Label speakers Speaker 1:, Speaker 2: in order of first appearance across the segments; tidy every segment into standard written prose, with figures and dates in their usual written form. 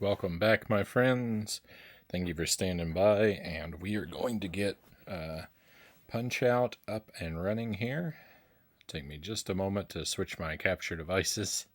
Speaker 1: Welcome back, my friends. Thank you for standing by, and we are going to get Punch Out up and running here. Take me just a moment to switch my capture devices.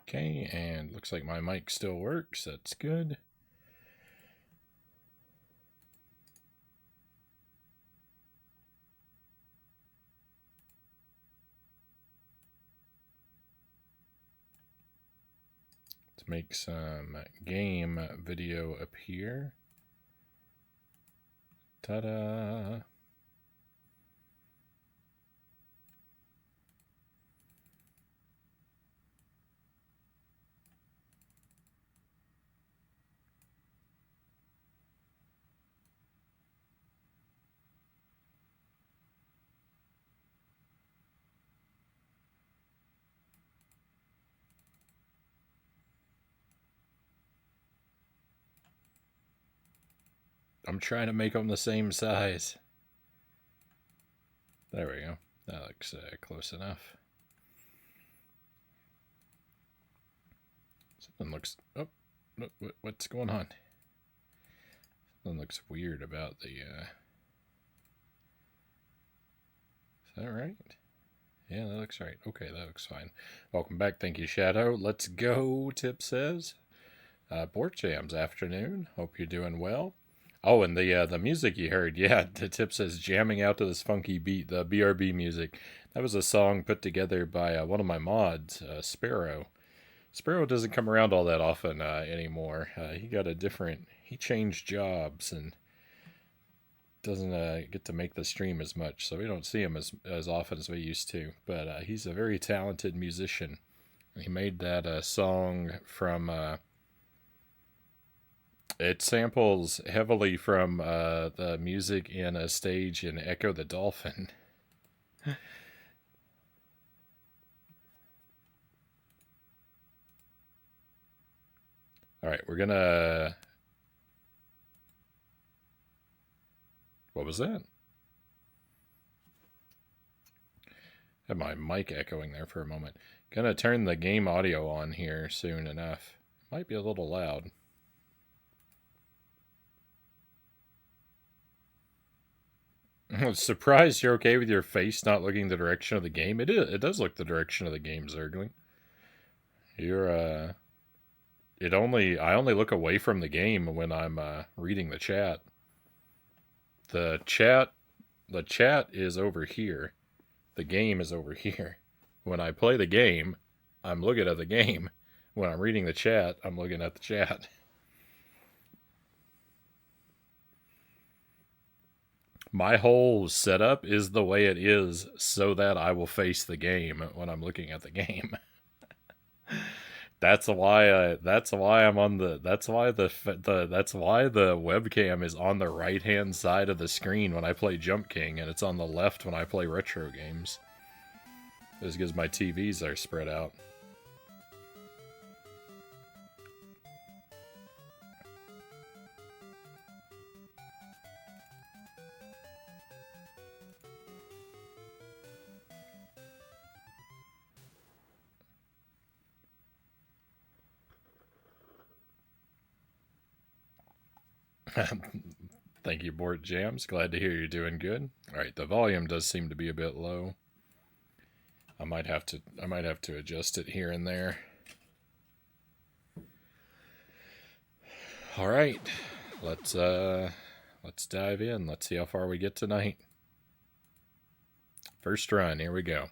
Speaker 1: Okay, and looks like my mic still works. That's good. Let's make some game video appear. Ta-da! I'm trying to make them the same size. There we go. That looks close enough. Something looks... Oh, what's going on? Something looks weird about the... Is that right? Yeah, that looks right. Okay, that looks fine. Welcome back. Thank you, Shadow. Let's go, Tip says. Board Jams afternoon. Hope you're doing well. Oh, and the music you heard, yeah, the Tip says jamming out to this funky beat, the BRB music. That was a song put together by one of my mods, Sparrow. Sparrow doesn't come around all that often anymore. He changed jobs and doesn't get to make the stream as much, so we don't see him as often as we used to. But he's a very talented musician. He made that song from... it samples heavily from the music in a stage in Echo the Dolphin. All right, we're gonna... What was that? Had my mic echoing there for a moment. Gonna turn the game audio on here soon enough. Might be a little loud. I'm surprised you're okay with your face not looking the direction of the game. It does look the direction of the game, Zergling. You're I only look away from the game when I'm reading the chat. The chat is over here. The game is over here. When I play the game, I'm looking at the game. When I'm reading the chat, I'm looking at the chat. My whole setup is the way it is so that I will face the game when I'm looking at the game. That's why the webcam is on the right-hand side of the screen when I play Jump King, and it's on the left when I play retro games. It's because my TVs are spread out. Thank you, Board Jams. Glad to hear you're doing good. All right, the volume does seem to be a bit low. I might have to adjust it here and there. All right, let's dive in. Let's see how far we get tonight. First run, here we go.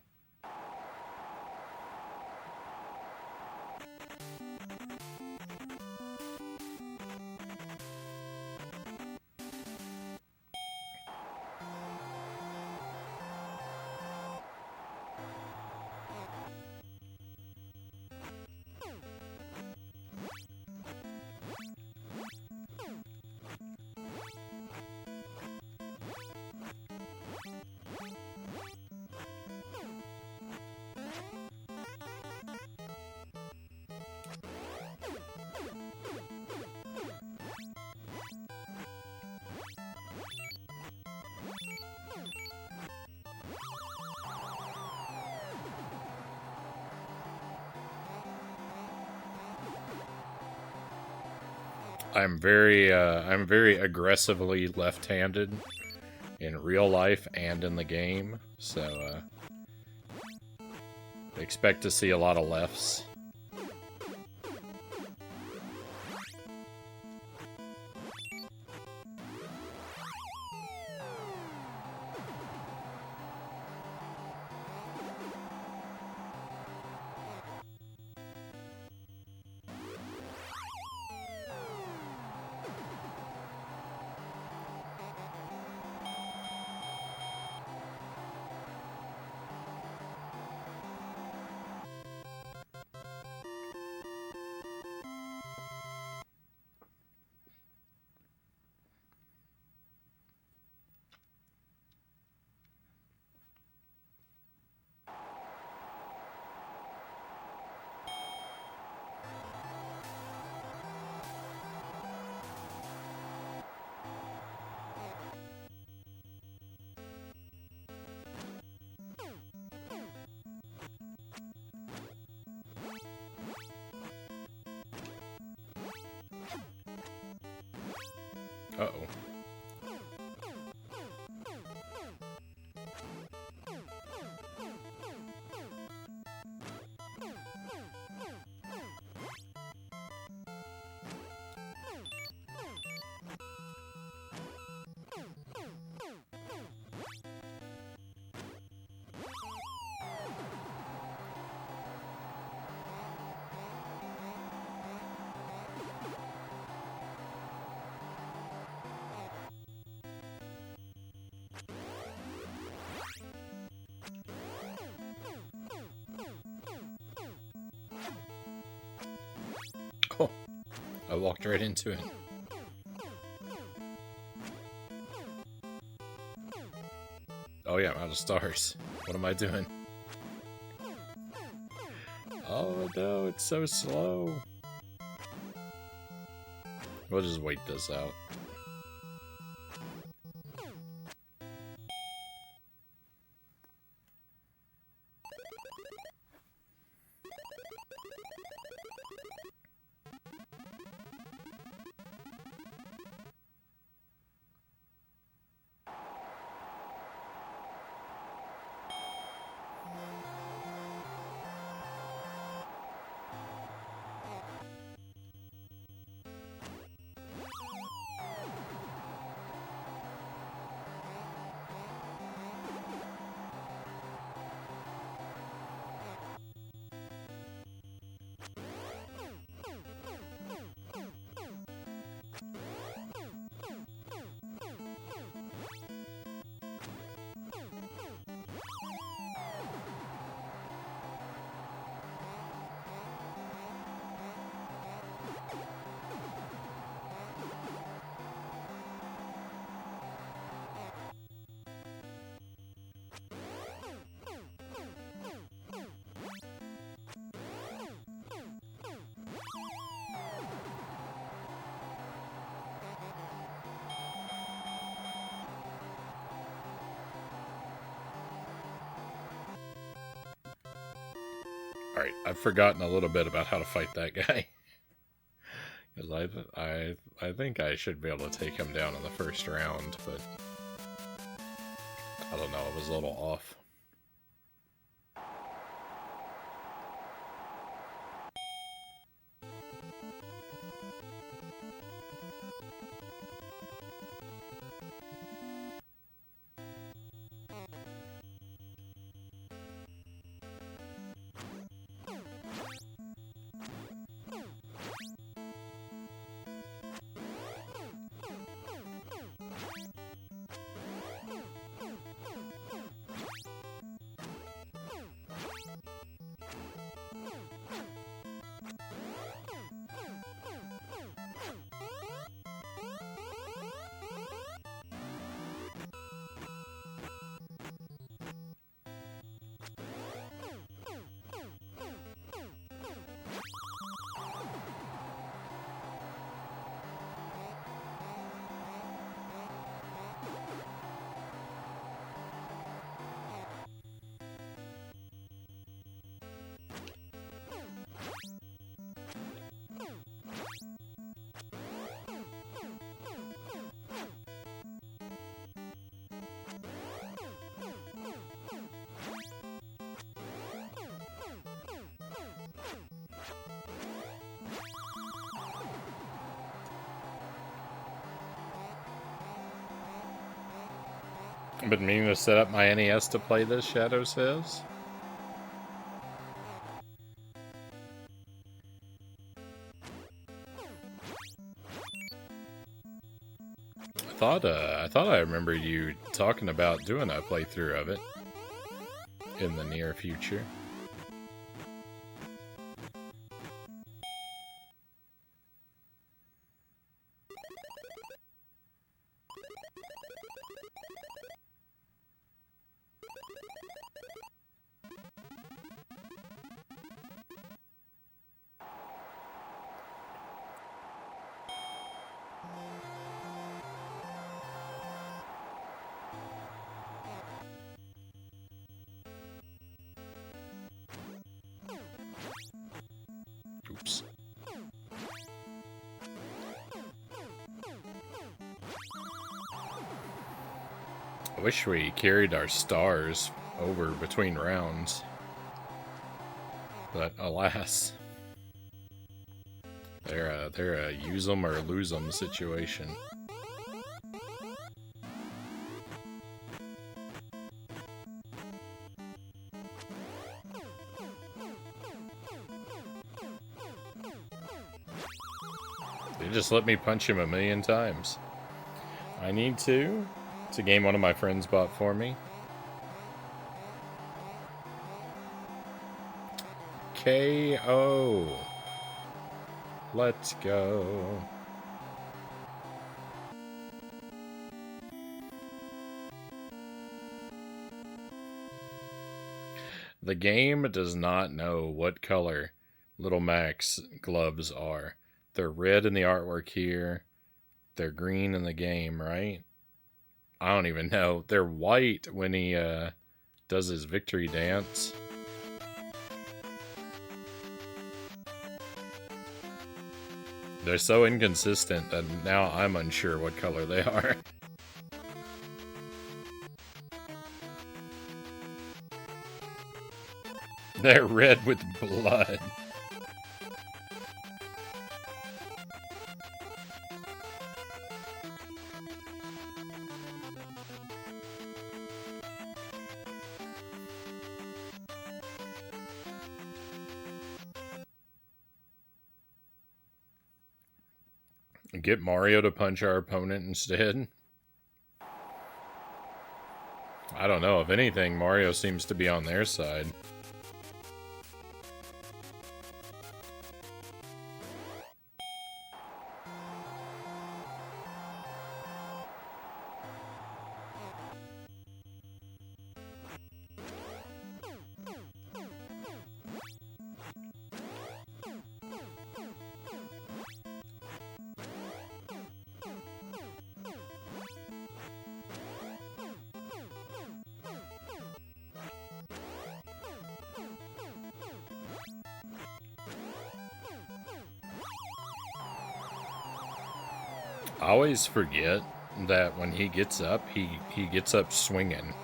Speaker 1: I'm very aggressively left-handed in real life and in the game, so expect to see a lot of lefts. Uh-oh. Oh, I walked right into it. Oh yeah, I'm out of stars. What am I doing? Oh no, it's so slow. We'll just wait this out. Alright, I've forgotten a little bit about how to fight that guy. Because I think I should be able to take him down in the first round, but I don't know, it was a little off. I've been meaning to set up my NES to play this, Shadow says. I thought I remember you talking about doing a playthrough of it in the near future. Oops. I wish we carried our stars over between rounds. But alas, they're a use 'em or lose 'em situation. They just let me punch him a million times. I need to. It's a game one of my friends bought for me. KO. Let's go. The game does not know what color Little Mac's gloves are. They're red in the artwork here. They're green in the game, right? I don't even know. They're white when he does his victory dance. They're so inconsistent that now I'm unsure what color they are. They're red with blood. Get Mario to punch our opponent instead. I don't know. If anything, Mario seems to be on their side. I always forget that when he gets up, he gets up swinging,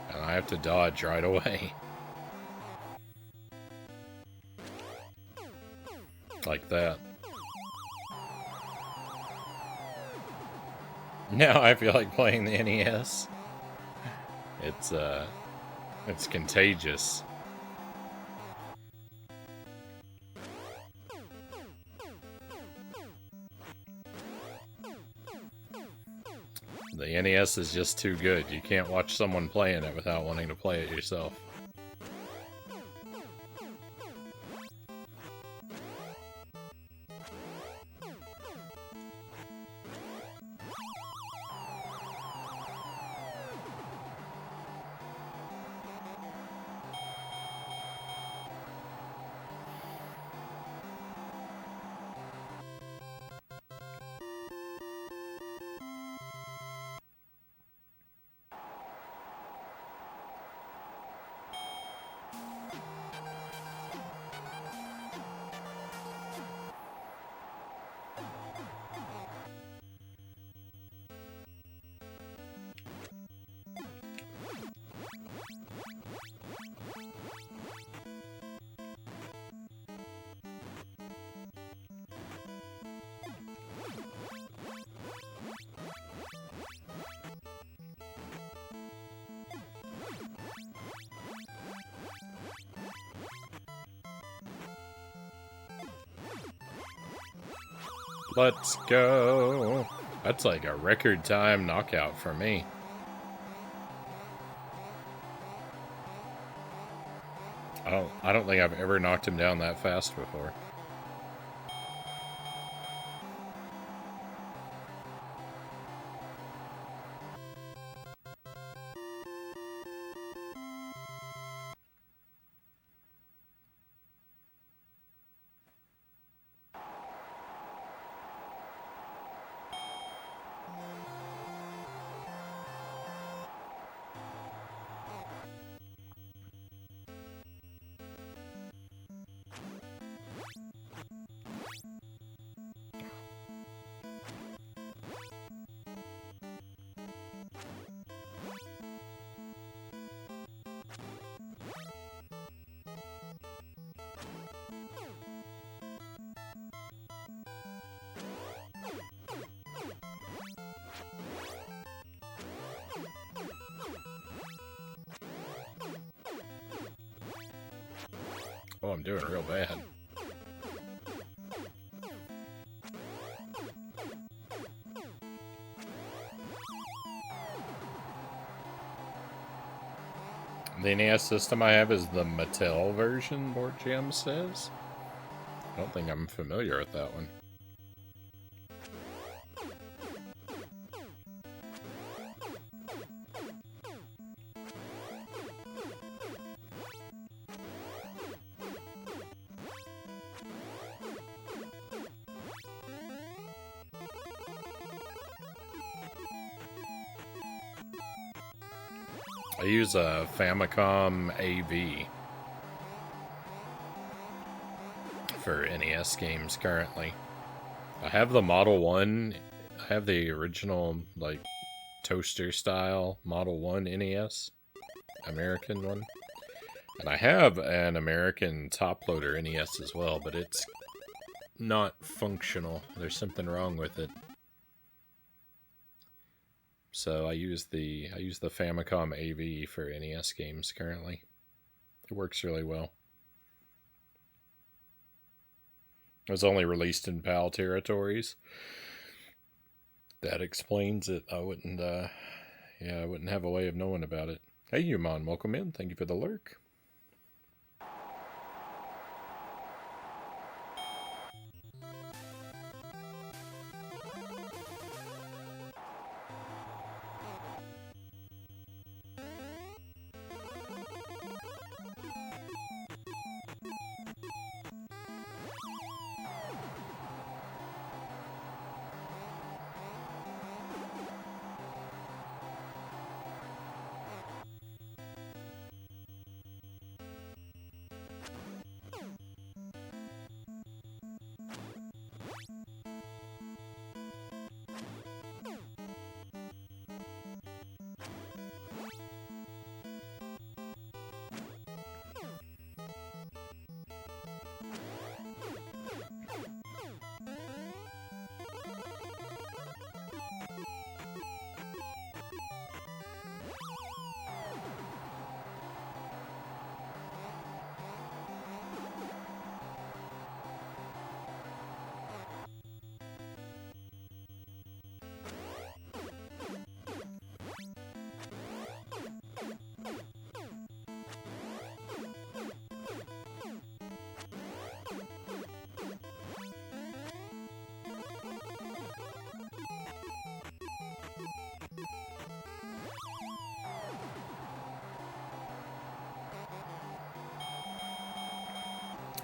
Speaker 1: and I have to dodge right away. Like that. Now I feel like playing the NES. It's contagious. The NES is just too good. You can't watch someone playing it without wanting to play it yourself. Let's go. That's like a record time knockout for me. I don't think I've ever knocked him down that fast before. Oh, I'm doing real bad. The NES system I have is the Mattel version, Board Jam says. I don't think I'm familiar with that one. I use a Famicom AV for NES games currently. I have the Model 1. I have the original, like, toaster style Model 1 NES. American one. And I have an American top loader NES as well, but it's not functional. There's something wrong with it. So I use the Famicom AV for NES games currently. It works really well. It was only released in PAL territories. That explains it. I wouldn't have a way of knowing about it. Hey, Human, welcome in. Thank you for the lurk.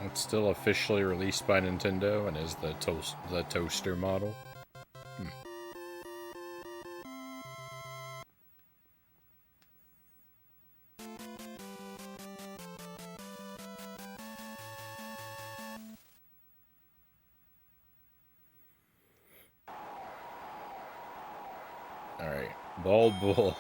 Speaker 1: It's still officially released by Nintendo and is the toaster model. Alright, Bald Bull.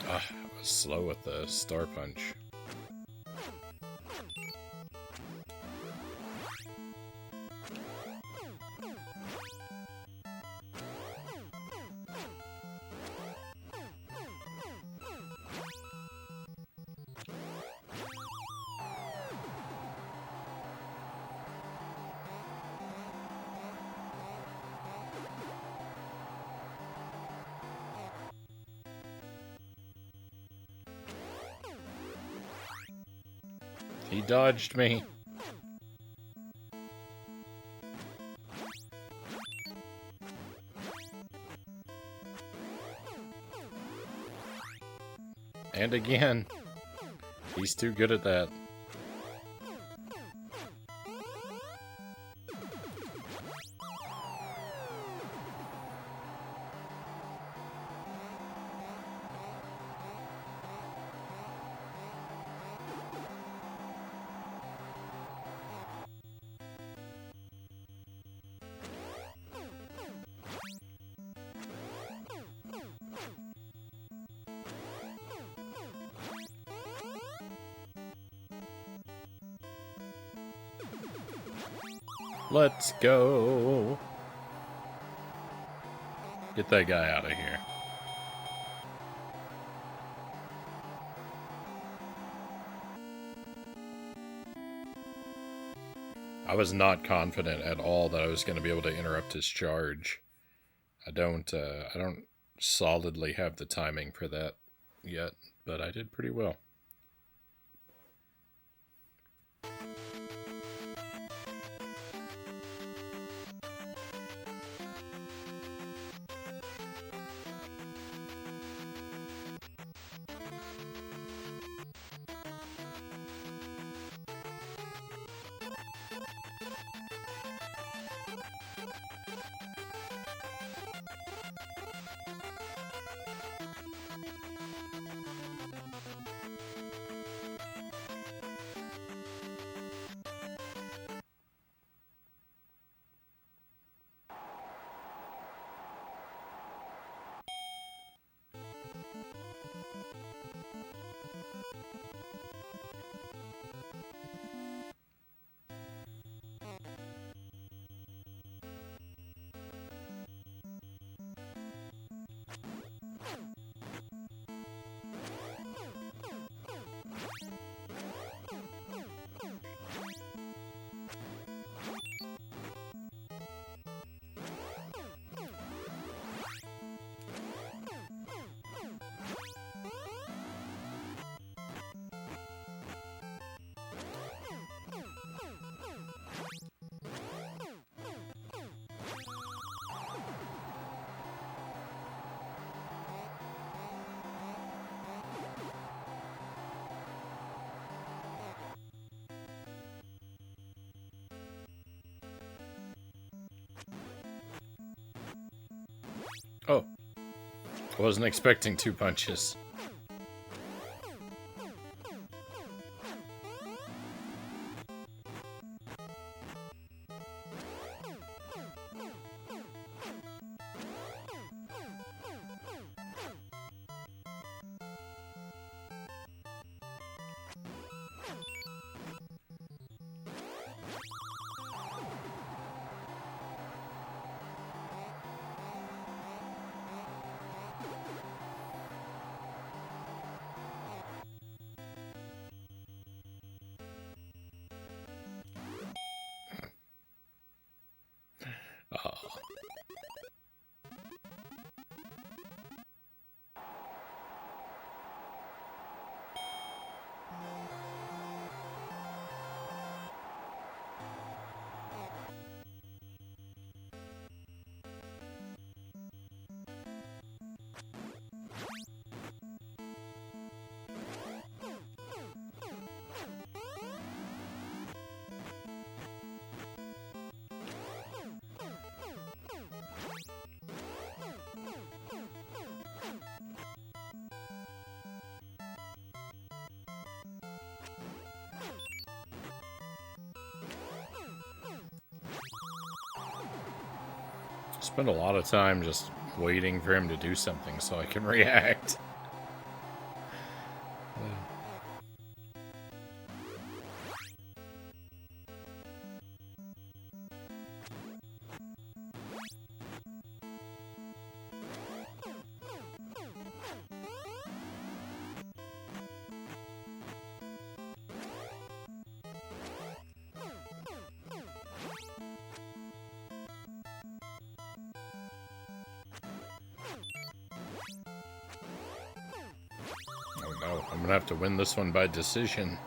Speaker 1: I was slow with the Star Punch. He dodged me. And again. He's too good at that. Let's go. Get that guy out of here. I was not confident at all that I was going to be able to interrupt his charge. I don't solidly have the timing for that yet, but I did pretty well. Oh. I wasn't expecting 2 punches. Spend a lot of time just waiting for him to do something so I can react. Oh no, I'm gonna have to win this one by decision.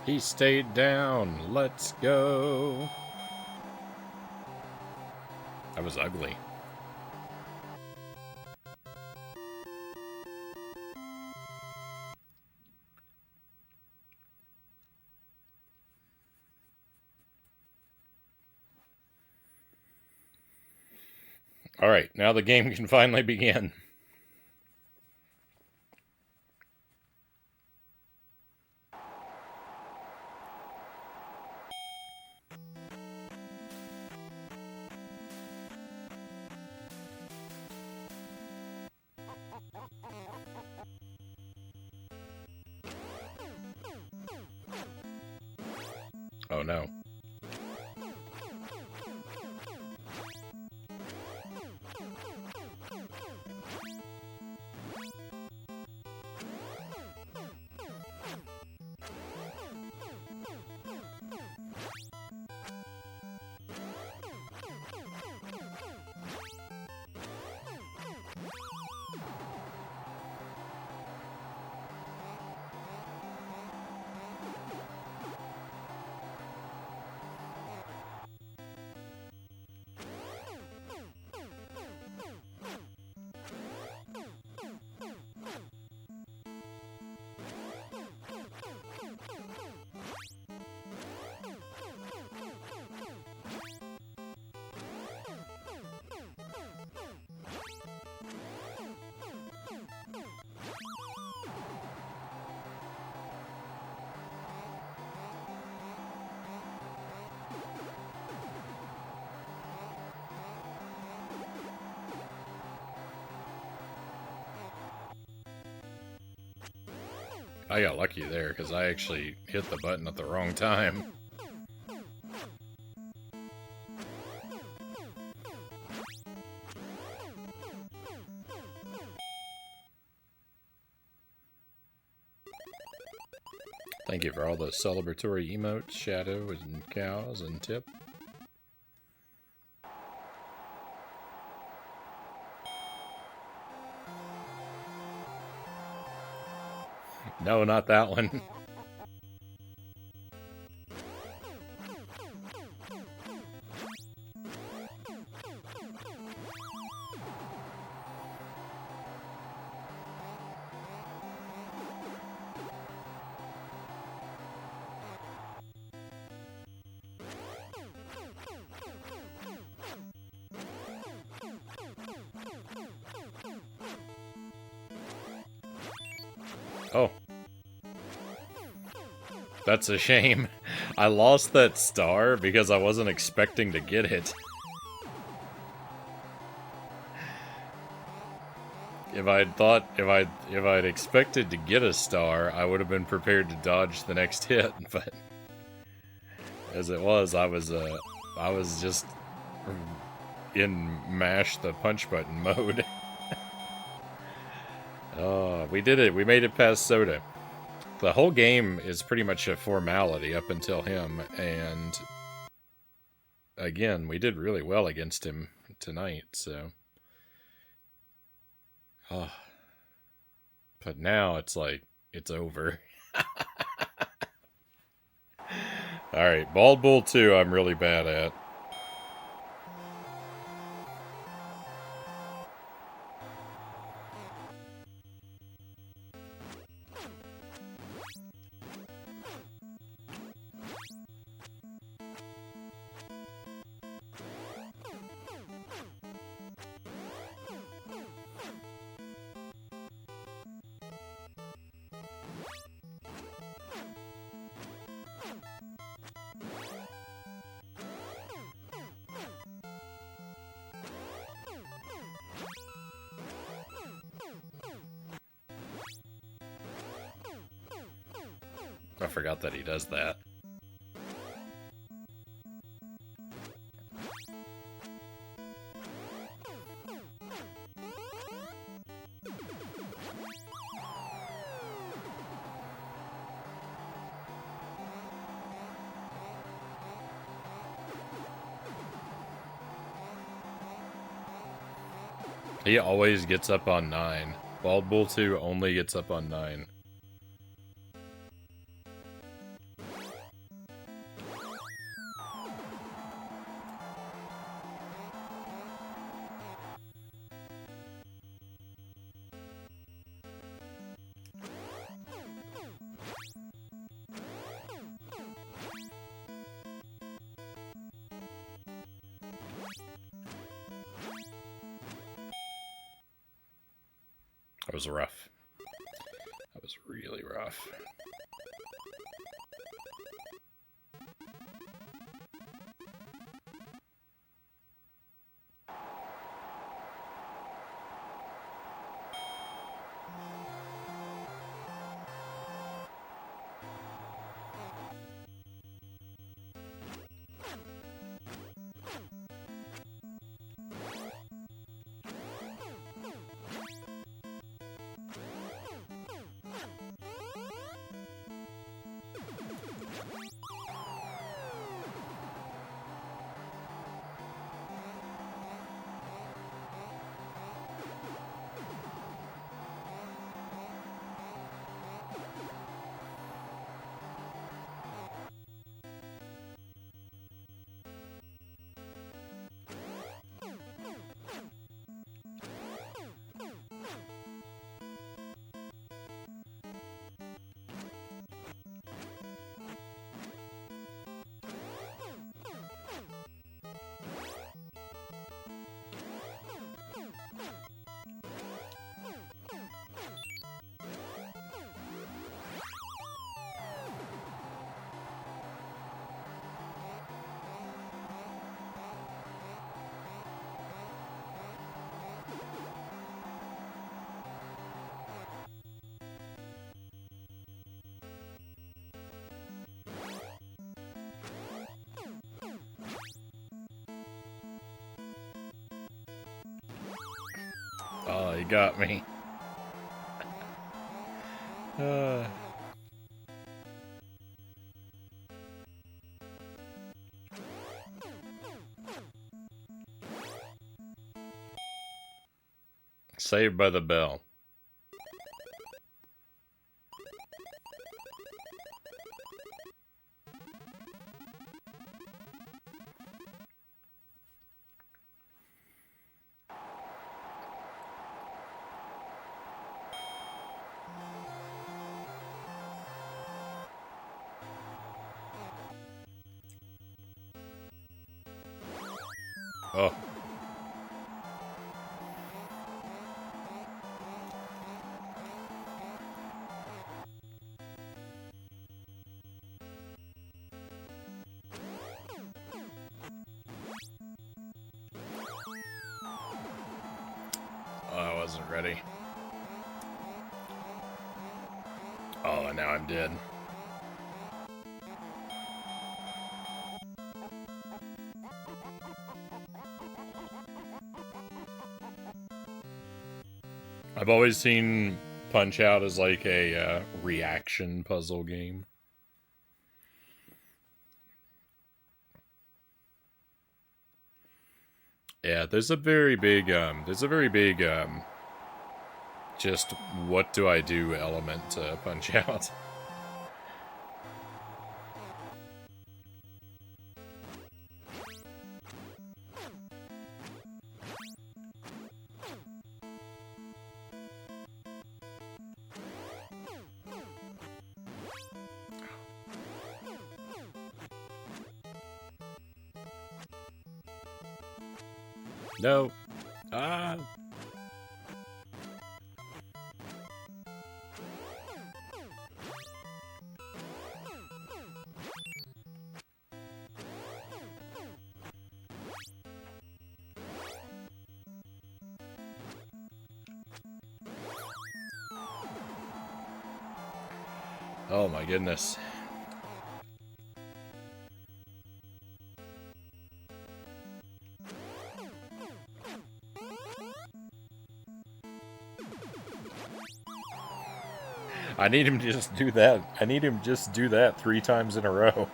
Speaker 1: He stayed down. Let's go. That was ugly. Alright, now the game can finally begin. Oh no. I got lucky there, because I actually hit the button at the wrong time. Thank you for all the celebratory emotes, Shadow and Cows and Tip. No, not that one. Oh. That's a shame. I lost that star because I wasn't expecting to get it. If I'd expected to get a star, I would have been prepared to dodge the next hit, but as it was, I was just in mash the punch button mode. Oh, we did it. We made it past Soda. The whole game is pretty much a formality up until him, and again, we did really well against him tonight, so. Oh. But now it's like, it's over. Alright, Bald Bull 2 I'm really bad at. I forgot that he does that. He always gets up on 9. Bald Bull 2 only gets up on 9. That was rough. That was really rough. Oh, he got me. Saved by the bell. Oh. I wasn't ready. Oh, and now I'm dead. I've always seen Punch-Out as like a reaction puzzle game. Yeah, there's a very big, just what do I do element to Punch-Out. No. Ah. Oh my goodness. I need him to just do that. I need him to just do that 3 times in a row.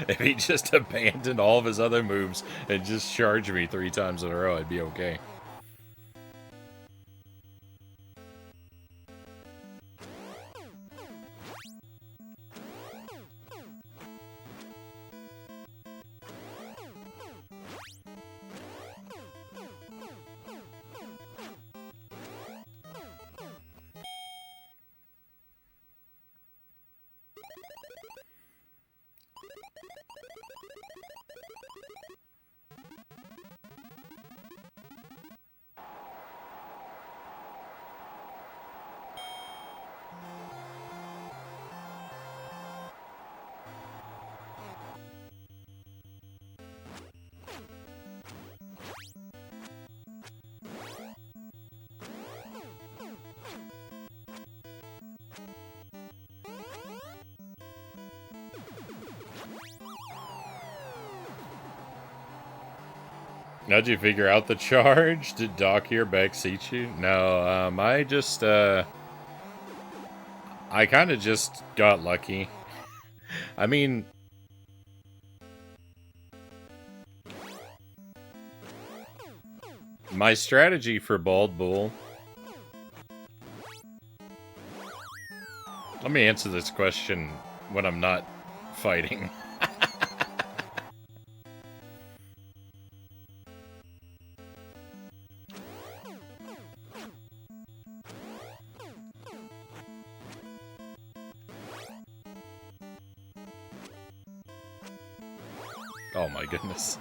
Speaker 1: If he just abandoned all of his other moves and just charged me 3 times in a row, I'd be okay. How'd you figure out the charge? Did Doc here backseat you? No, I kind of just got lucky. I mean, my strategy for Bald Bull... Let me answer this question when I'm not fighting. Oh my goodness.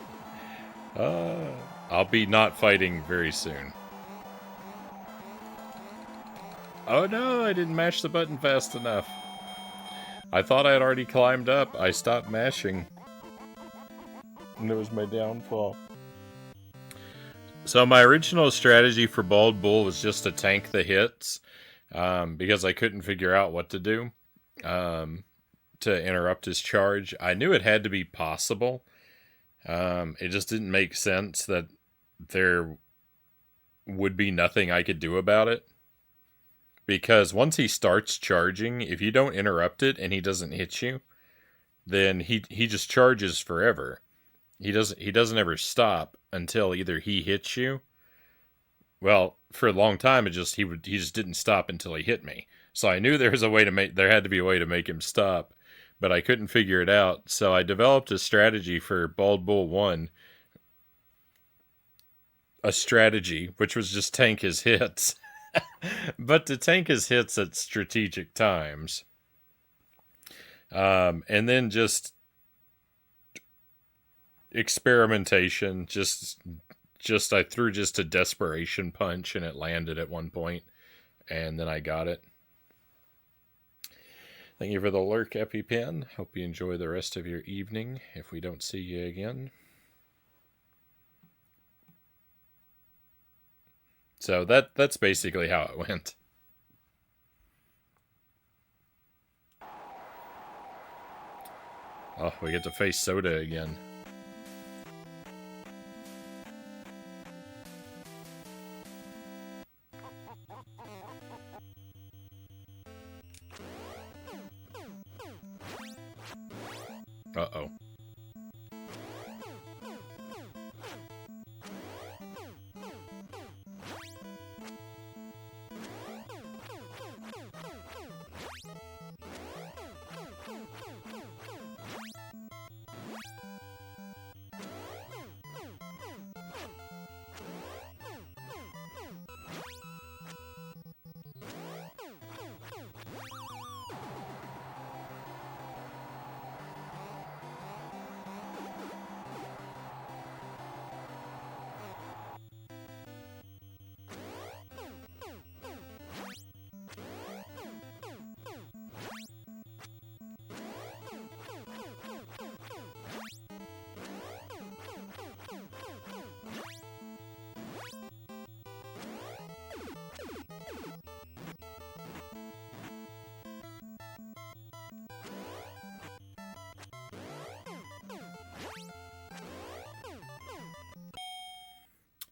Speaker 1: I'll be not fighting very soon. Oh no, I didn't mash the button fast enough. I thought I had already climbed up. I stopped mashing. And it was my downfall. So my original strategy for Bald Bull was just to tank the hits. Because I couldn't figure out what to do. To interrupt his charge. I knew it had to be possible. It just didn't make sense that there would be nothing I could do about it. Because once he starts charging, if you don't interrupt it and he doesn't hit you, then he just charges forever. He doesn't ever stop until either he hits you. Well, for a long time he just didn't stop until he hit me. So I knew there had to be a way to make him stop, but I couldn't figure it out. So I developed a strategy for Bald Bull 1. A strategy, which was just tank his hits. But to tank his hits at strategic times. And then just experimentation. I threw just a desperation punch and it landed at one point. And then I got it. Thank you for the lurk, EpiPen. Hope you enjoy the rest of your evening if we don't see you again. So that's basically how it went. Oh, we get to face Soda again. Uh-oh.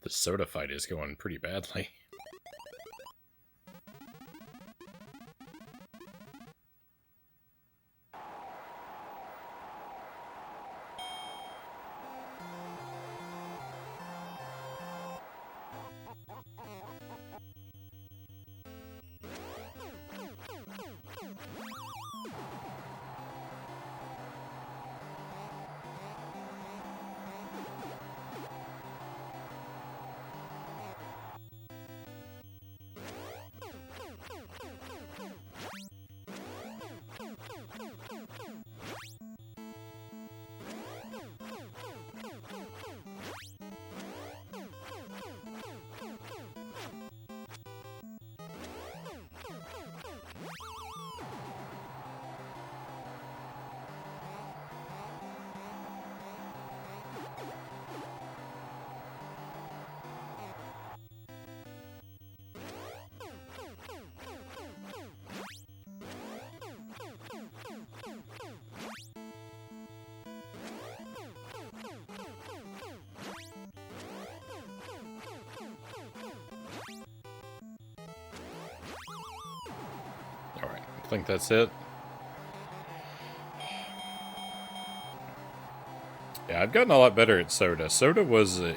Speaker 1: The Soda fight is going pretty badly. think that's it. Yeah, I've gotten a lot better at Soda. Soda was a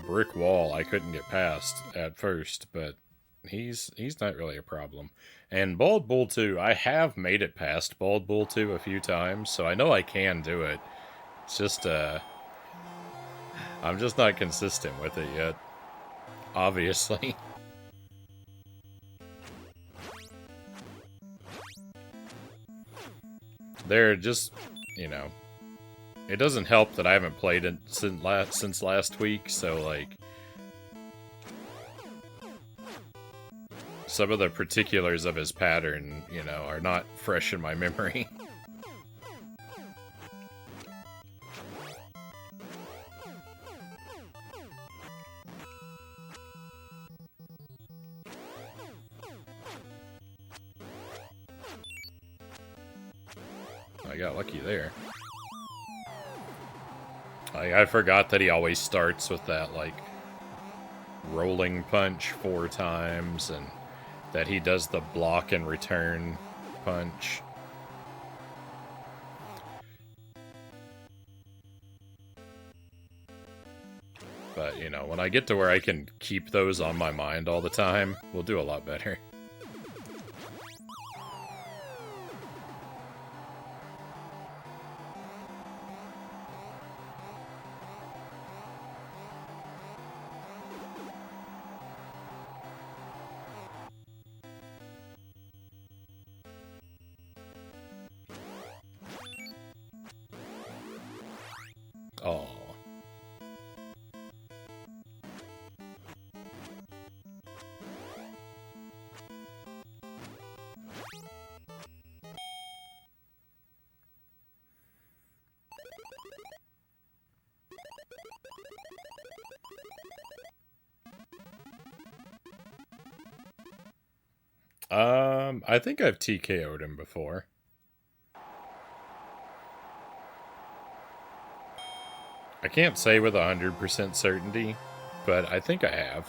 Speaker 1: brick wall I couldn't get past at first, but he's not really a problem. And Bald Bull 2, I have made it past Bald Bull 2 a few times, so I know I can do it. It's just I'm just not consistent with it yet. Obviously. They're just, you know, it doesn't help that I haven't played it since last week, so, like, some of the particulars of his pattern, you know, are not fresh in my memory. I got lucky there. I forgot that he always starts with that, like, rolling punch 4 times, and that he does the block and return punch. But, you know, when I get to where I can keep those on my mind all the time, we'll do a lot better. Oh. I think I've TKO'd him before. I can't say with 100% certainty, but I think I have.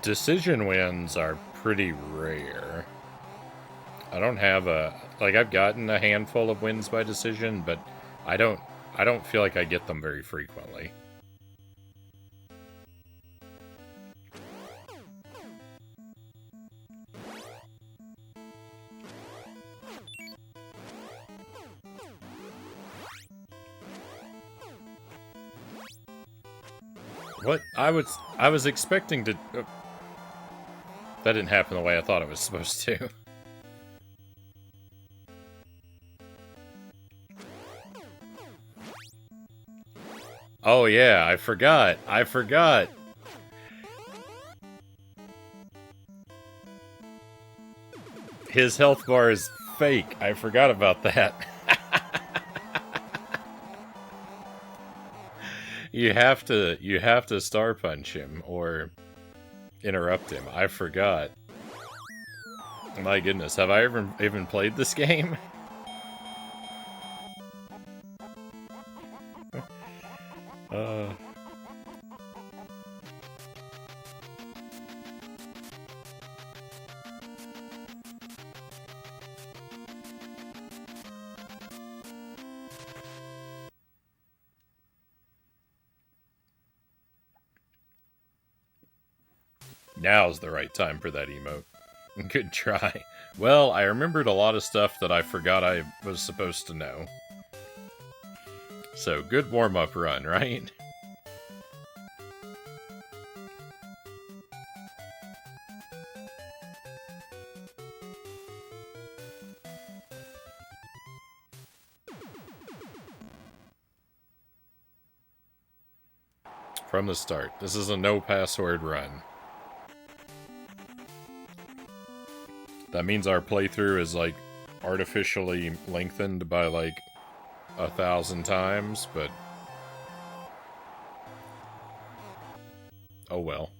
Speaker 1: Decision wins are pretty rare. I don't have like, I've gotten a handful of wins by decision, but I don't feel like I get them very frequently. What? I was expecting to... that didn't happen the way I thought it was supposed to. Oh yeah, I forgot. His health bar is fake. I forgot about that. You have to star punch him or interrupt him. I forgot. My goodness, have I ever even played this game? Now's the right time for that emote. Good try. Well, I remembered a lot of stuff that I forgot I was supposed to know. So, good warm-up run, right? From the start. This is a no-password run. That means our playthrough is, like, artificially lengthened by, like, 1,000 times, but... Oh well.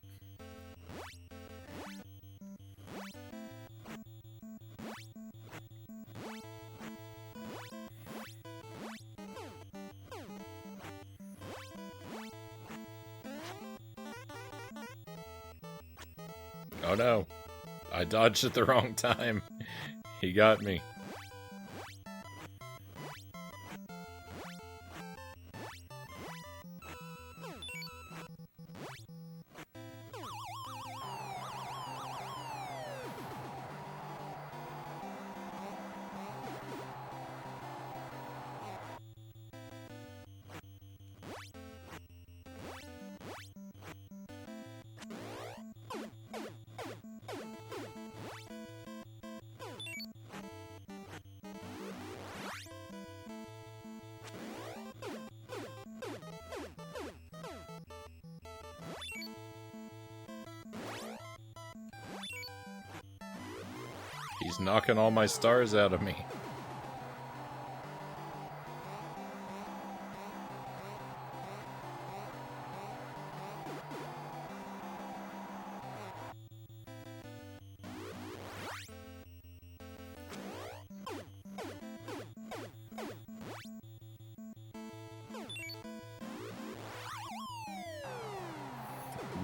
Speaker 1: Oh no. I dodged at the wrong time. He got me. He's knocking all my stars out of me.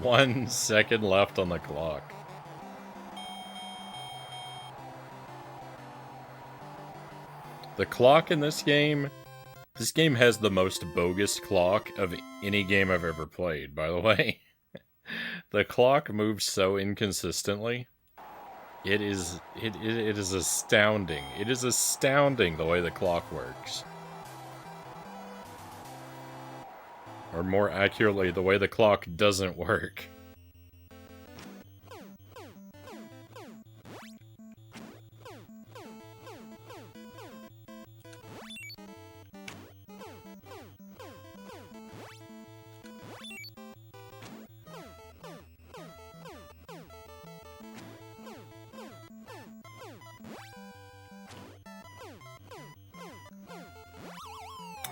Speaker 1: One second left on the clock. The clock in this game has the most bogus clock of any game I've ever played, by the way. The clock moves so inconsistently. It is astounding. It is astounding the way the clock works. Or more accurately, the way the clock doesn't work.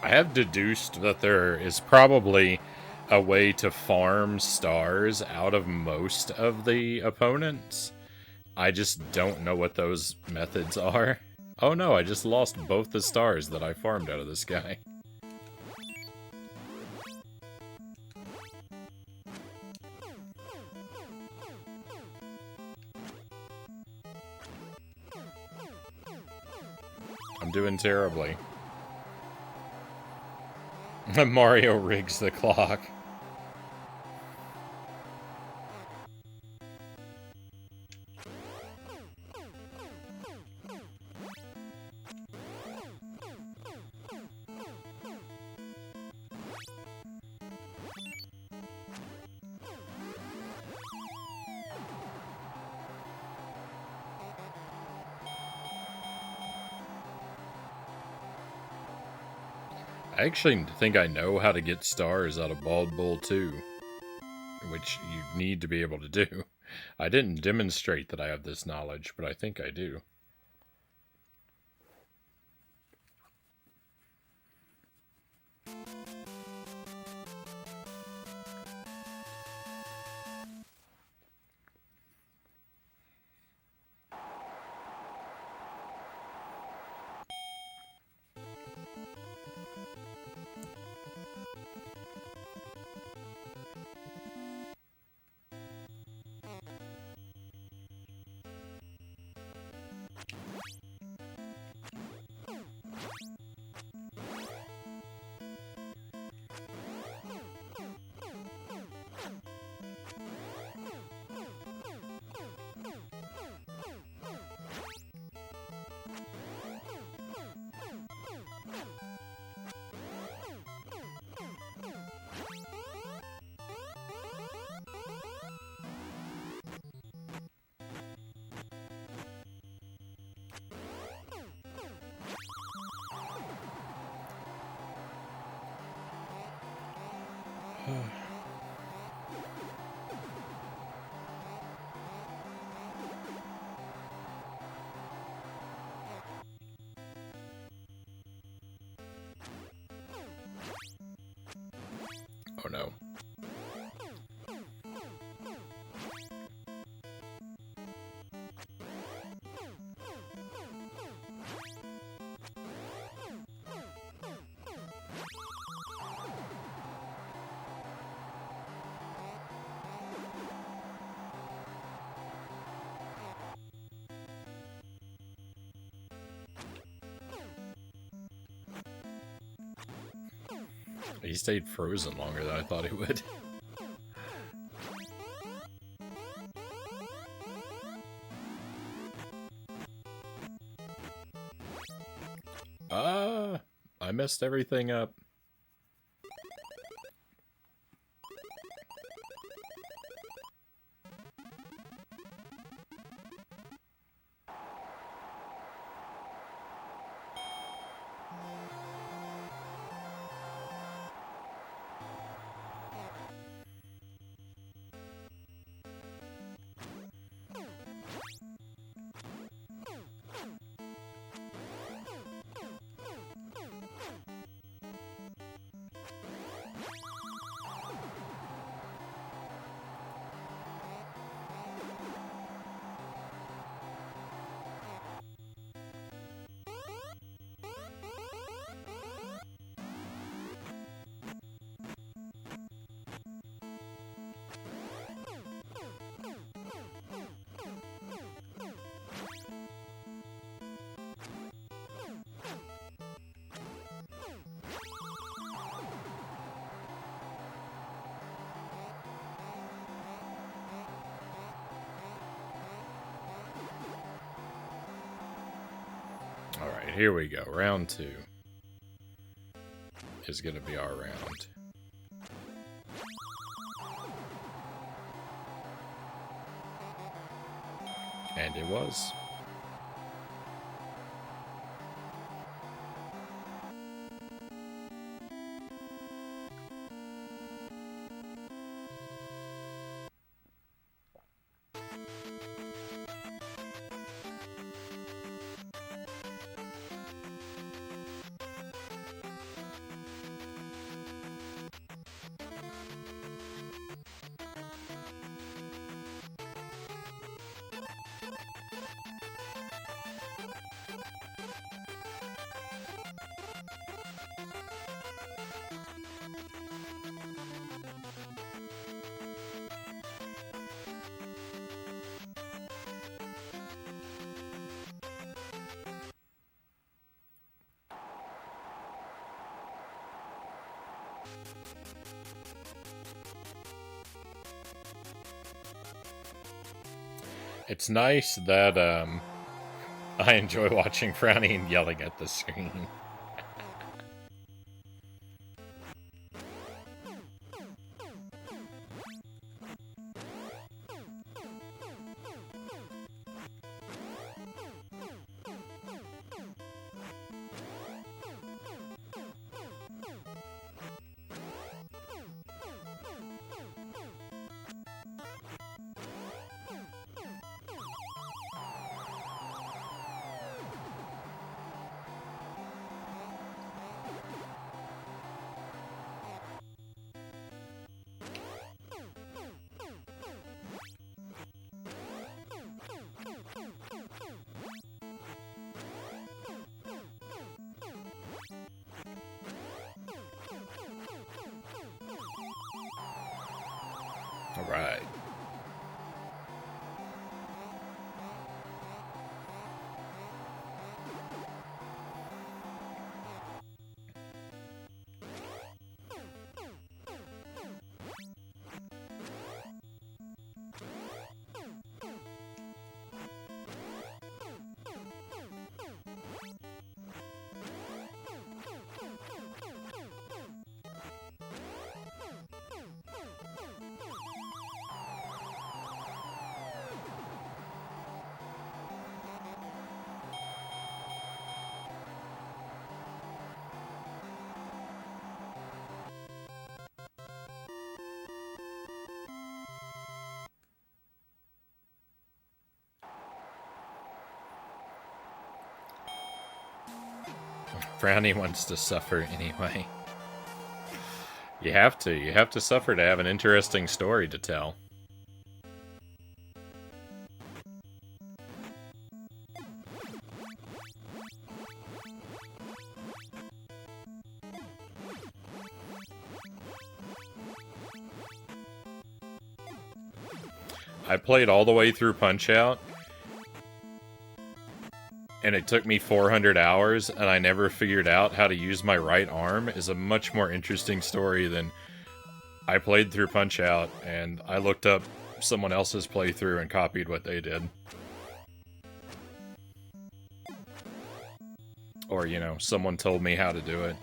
Speaker 1: I have deduced that there is probably a way to farm stars out of most of the opponents. I just don't know what those methods are. Oh no, I just lost both the stars that I farmed out of this guy. I'm doing terribly. Mario rigs the clock. I actually think I know how to get stars out of Bald Bull 2, which you need to be able to do. I didn't demonstrate that I have this knowledge, but I think I do. Oh no. He stayed frozen longer than I thought he would. I messed everything up. Alright, here we go. Round 2 is going to be our round. And it was. It's nice that I enjoy watching Frownie and yelling at the screen. All right. Frownie wants to suffer anyway. You have to. You have to suffer to have an interesting story to tell. I played all the way through Punch-Out! and it took me 400 hours, and I never figured out how to use my right arm is a much more interesting story than I played through Punch-Out, and I looked up someone else's playthrough and copied what they did. Or, you know, someone told me how to do it.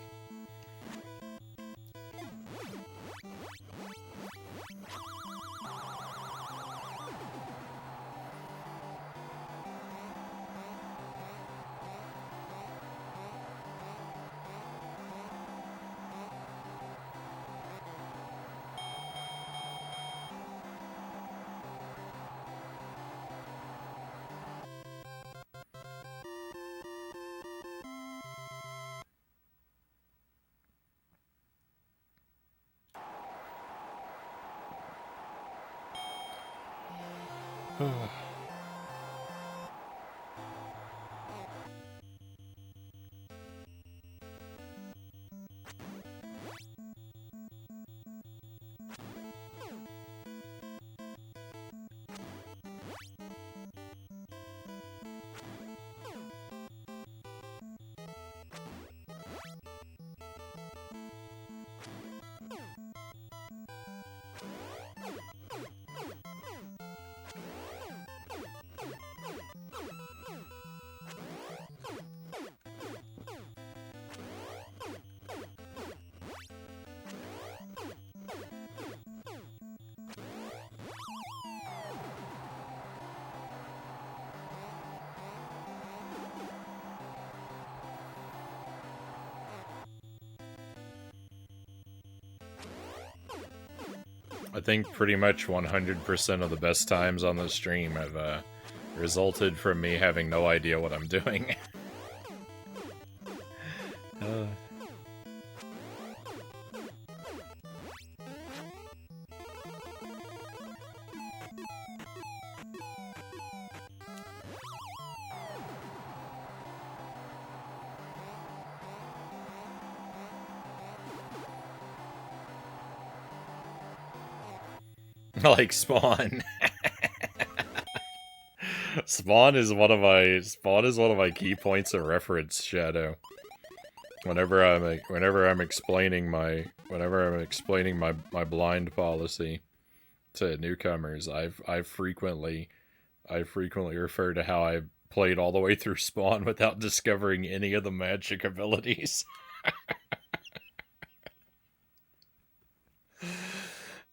Speaker 1: I think pretty much 100% of the best times on the stream have resulted from me having no idea what I'm doing. Like Spawn. Spawn is one of my key points of reference, Shadow. Whenever I'm explaining my blind policy to newcomers, I frequently refer to how I played all the way through Spawn without discovering any of the magic abilities.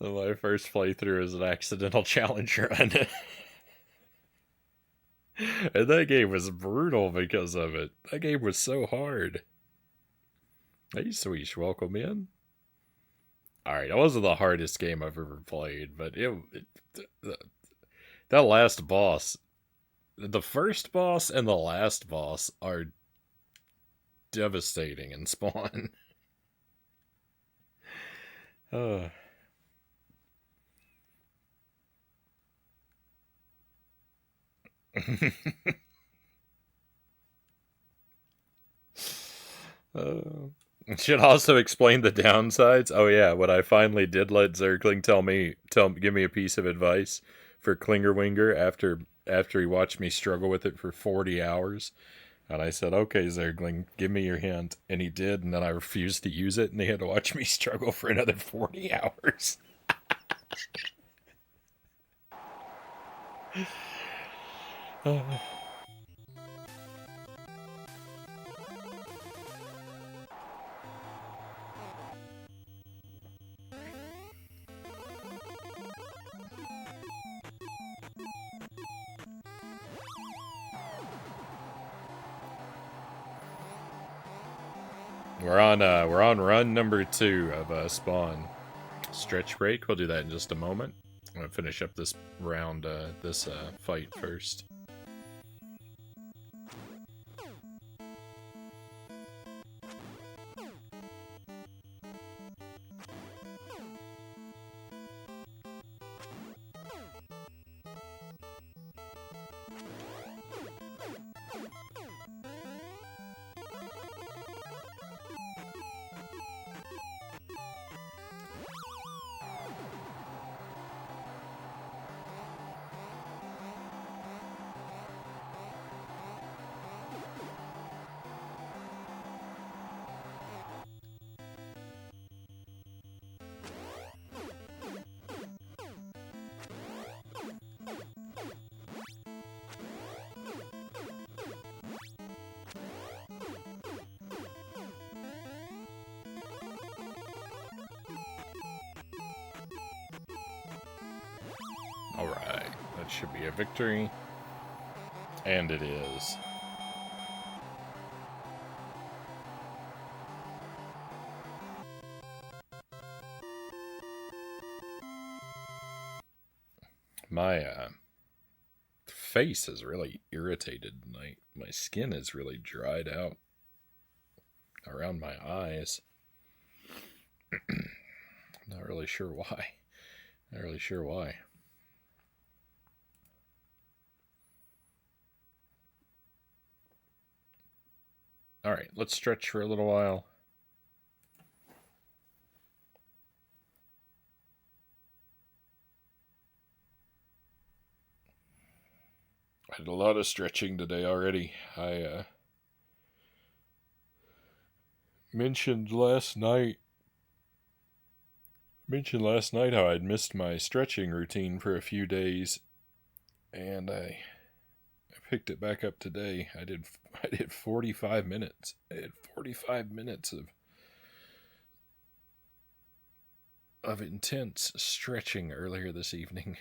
Speaker 1: My first playthrough is an accidental challenge run. And that game was brutal because of it. That game was so hard. Hey, Sweesh, welcome in. Alright, that wasn't the hardest game I've ever played, but that last boss, the first boss and the last boss are devastating in Spawn. Should also explain the downsides. Oh yeah, when I finally did let Zergling give me a piece of advice for Klingerwinger after he watched me struggle with it for 40 hours. And I said, okay, Zergling, give me your hint. And he did, and then I refused to use it, and he had to watch me struggle for another 40 hours. We're on run number 2 of Spawn. Stretch break. We'll do that in just a moment. I'm gonna finish up this round, this fight first. Alright, that should be a victory. And it is. My face is really irritated tonight. My skin is really dried out around my eyes. Not really sure why. Not really sure why. Alright, let's stretch for a little while. I did a lot of stretching today already. I mentioned last night how I'd missed my stretching routine for a few days, and I picked it back up today. I did 45 minutes. I had 45 minutes of intense stretching earlier this evening.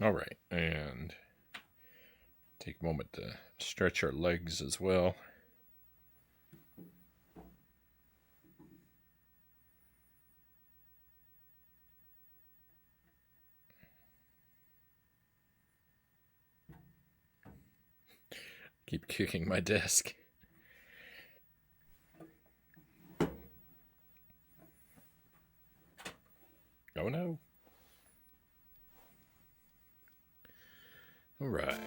Speaker 1: Alright, and take a moment to stretch our legs as well. Keep kicking my desk. Oh no. All right.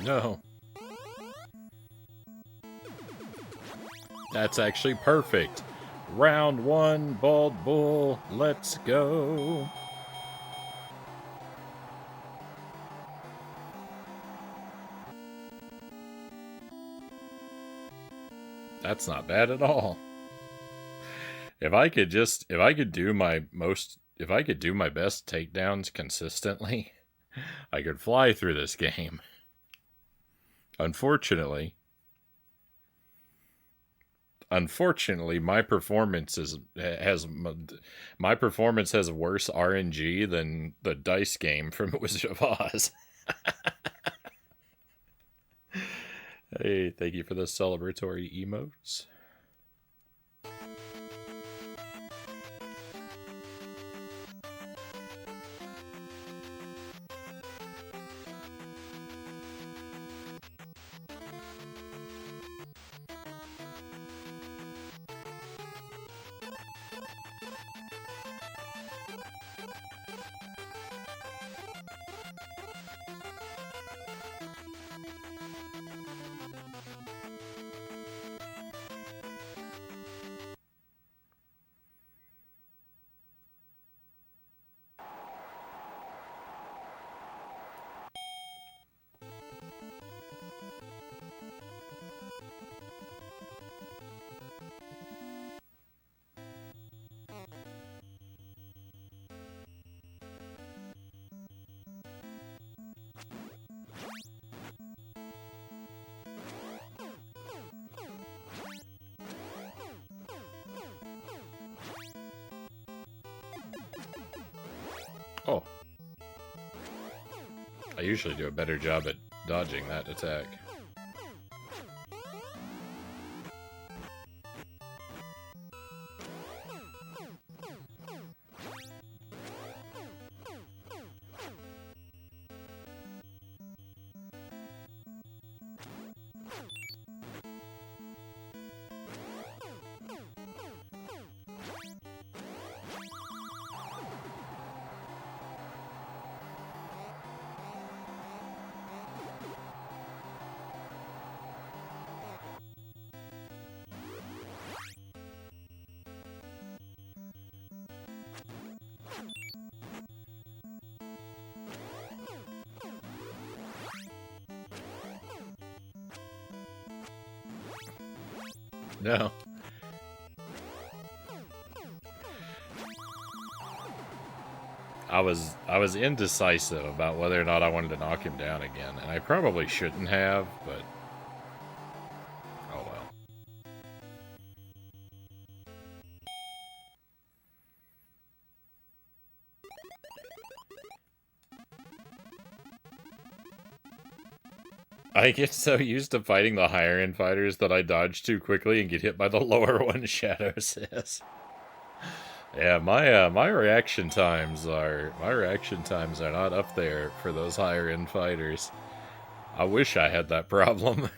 Speaker 1: No. That's actually perfect. Round one, Bald Bull. Let's go. That's not bad at all. If I could do my best takedowns consistently, I could fly through this game. Unfortunately, my performance has worse RNG than the dice game from Wizard of Oz. Hey, thank you for the celebratory emotes. Oh. I usually do a better job at dodging that attack. No. I was indecisive about whether or not I wanted to knock him down again, and I probably shouldn't have, but oh well. I get so used to fighting the higher end fighters that I dodge too quickly and get hit by the lower one, Shadow says. Yeah, my reaction times are not up there for those higher end fighters. I wish I had that problem.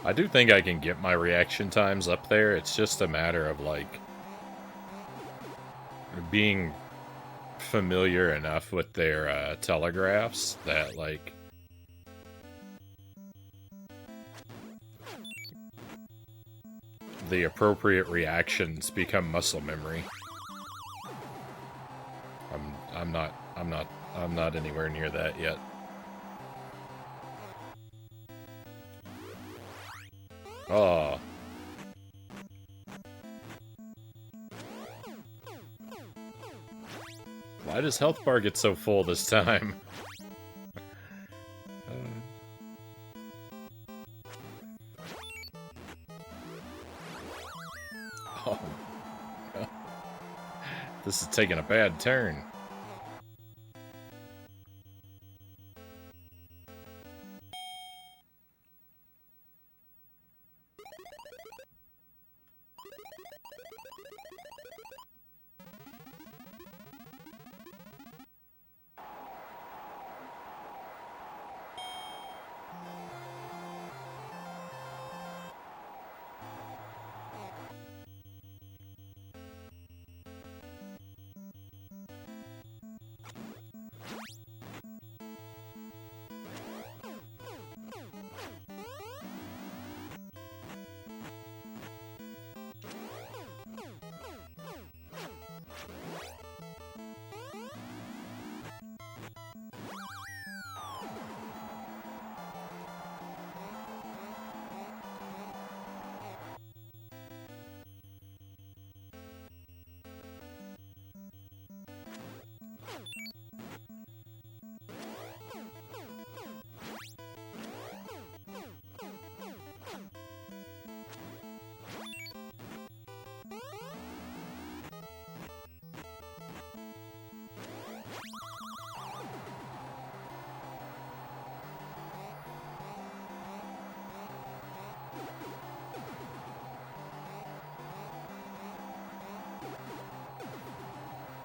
Speaker 1: I do think I can get my reaction times up there. It's just a matter of, like, being familiar enough with their telegraphs that, like, the appropriate reactions become muscle memory. I'm not anywhere near that yet. Oh. Why does health bar get so full this time? Oh. This is taking a bad turn.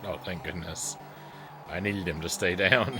Speaker 1: Oh, thank goodness. I needed him to stay down.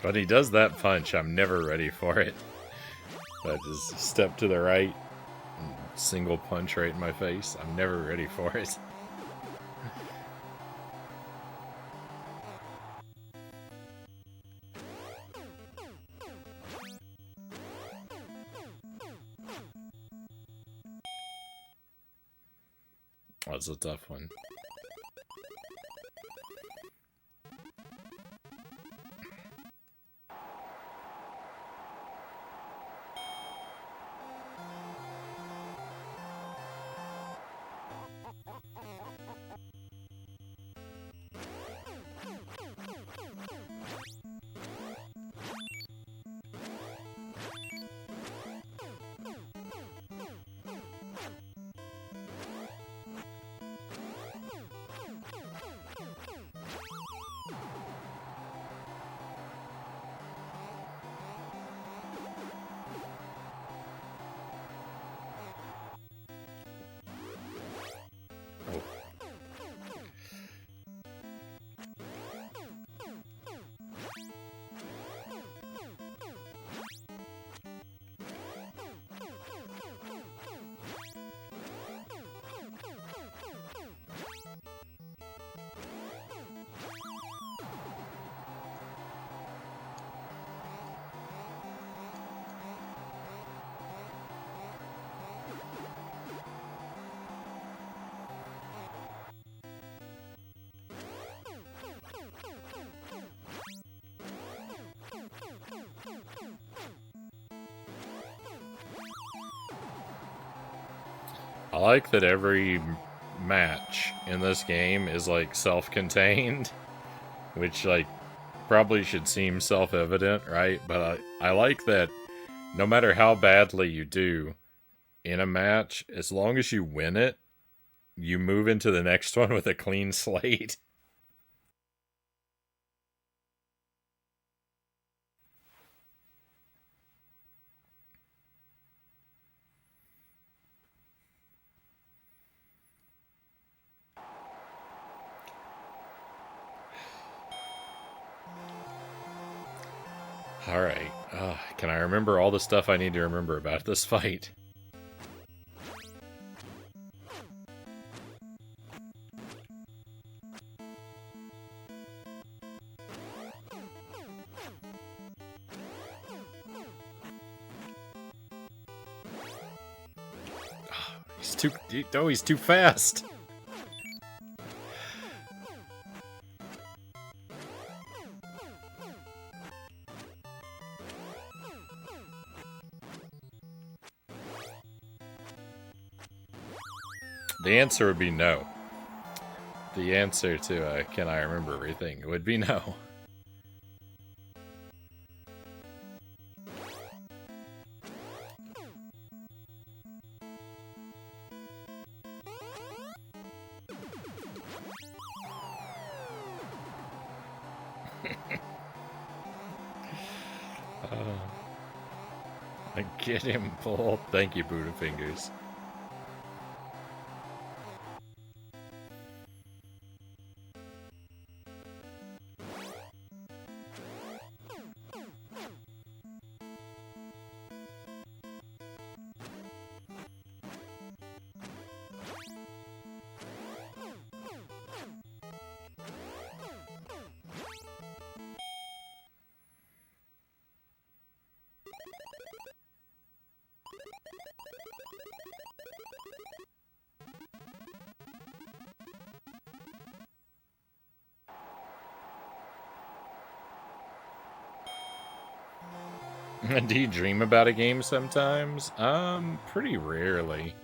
Speaker 1: But he does that punch, I'm never ready for it. I just step to the right, and single punch right in my face. I'm never ready for it. Oh, it's a tough one. I like that every match in this game is like self-contained, which like probably should seem self-evident, right? But I like that no matter how badly you do in a match, as long as you win it, you move into the next one with a clean slate. Alright, can I remember all the stuff I need to remember about this fight? He's too fast! The answer would be no. The answer to can I remember everything would be no. Get him full. Thank you, Buddha Fingers. Do you dream about a game sometimes? Pretty rarely.